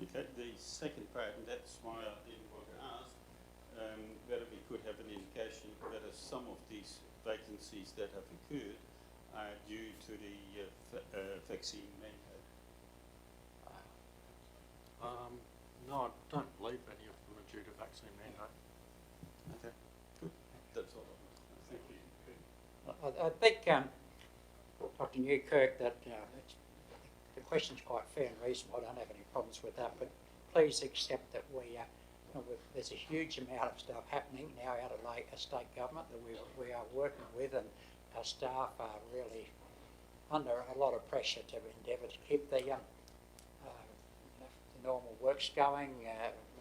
Okay, the second part, and that's why I didn't want to ask, whether we could have an indication whether some of these vacancies that have occurred are due to the vaccine mandate.
No, I don't believe any of them are due to vaccine mandate.
Okay, good. That's all. Thank you.
I think, Dr. Newkirk, that the question's quite fair and reasonable. I don't have any problems with that, but please accept that there's a huge amount of stuff happening now out of state government that we are working with, and our staff are really under a lot of pressure to endeavour to keep the normal works going,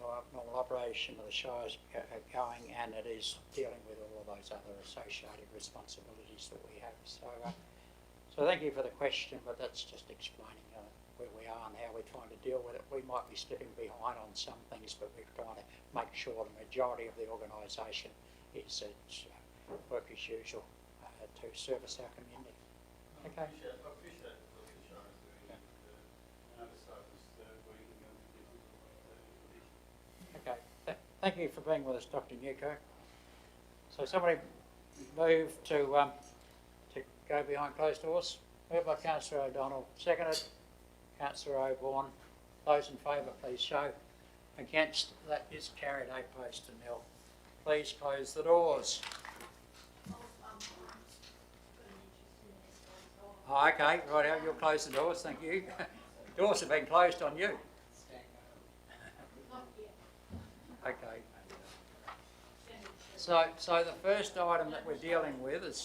normal operation of the shires going, and it is dealing with all of those other associated responsibilities that we have. So thank you for the question, but that's just explaining where we are and how we're trying to deal with it. We might be slipping behind on some things, but we're trying to make sure the majority of the organisation is work as usual to service our community. Okay.
I appreciate what the shire is doing, and the staff is going in different
Okay. Thank you for being with us, Dr. Newkirk. So somebody move to go behind closed doors. Moved by Councillor O'Donnell, seconded Councillor O'Born. Those in favour, please show. Against, that is carried 8 votes to 0. Please close the doors. Oh, okay, right, you'll close the doors, thank you. Doors have been closed on you. Okay. So the first item that we're dealing with is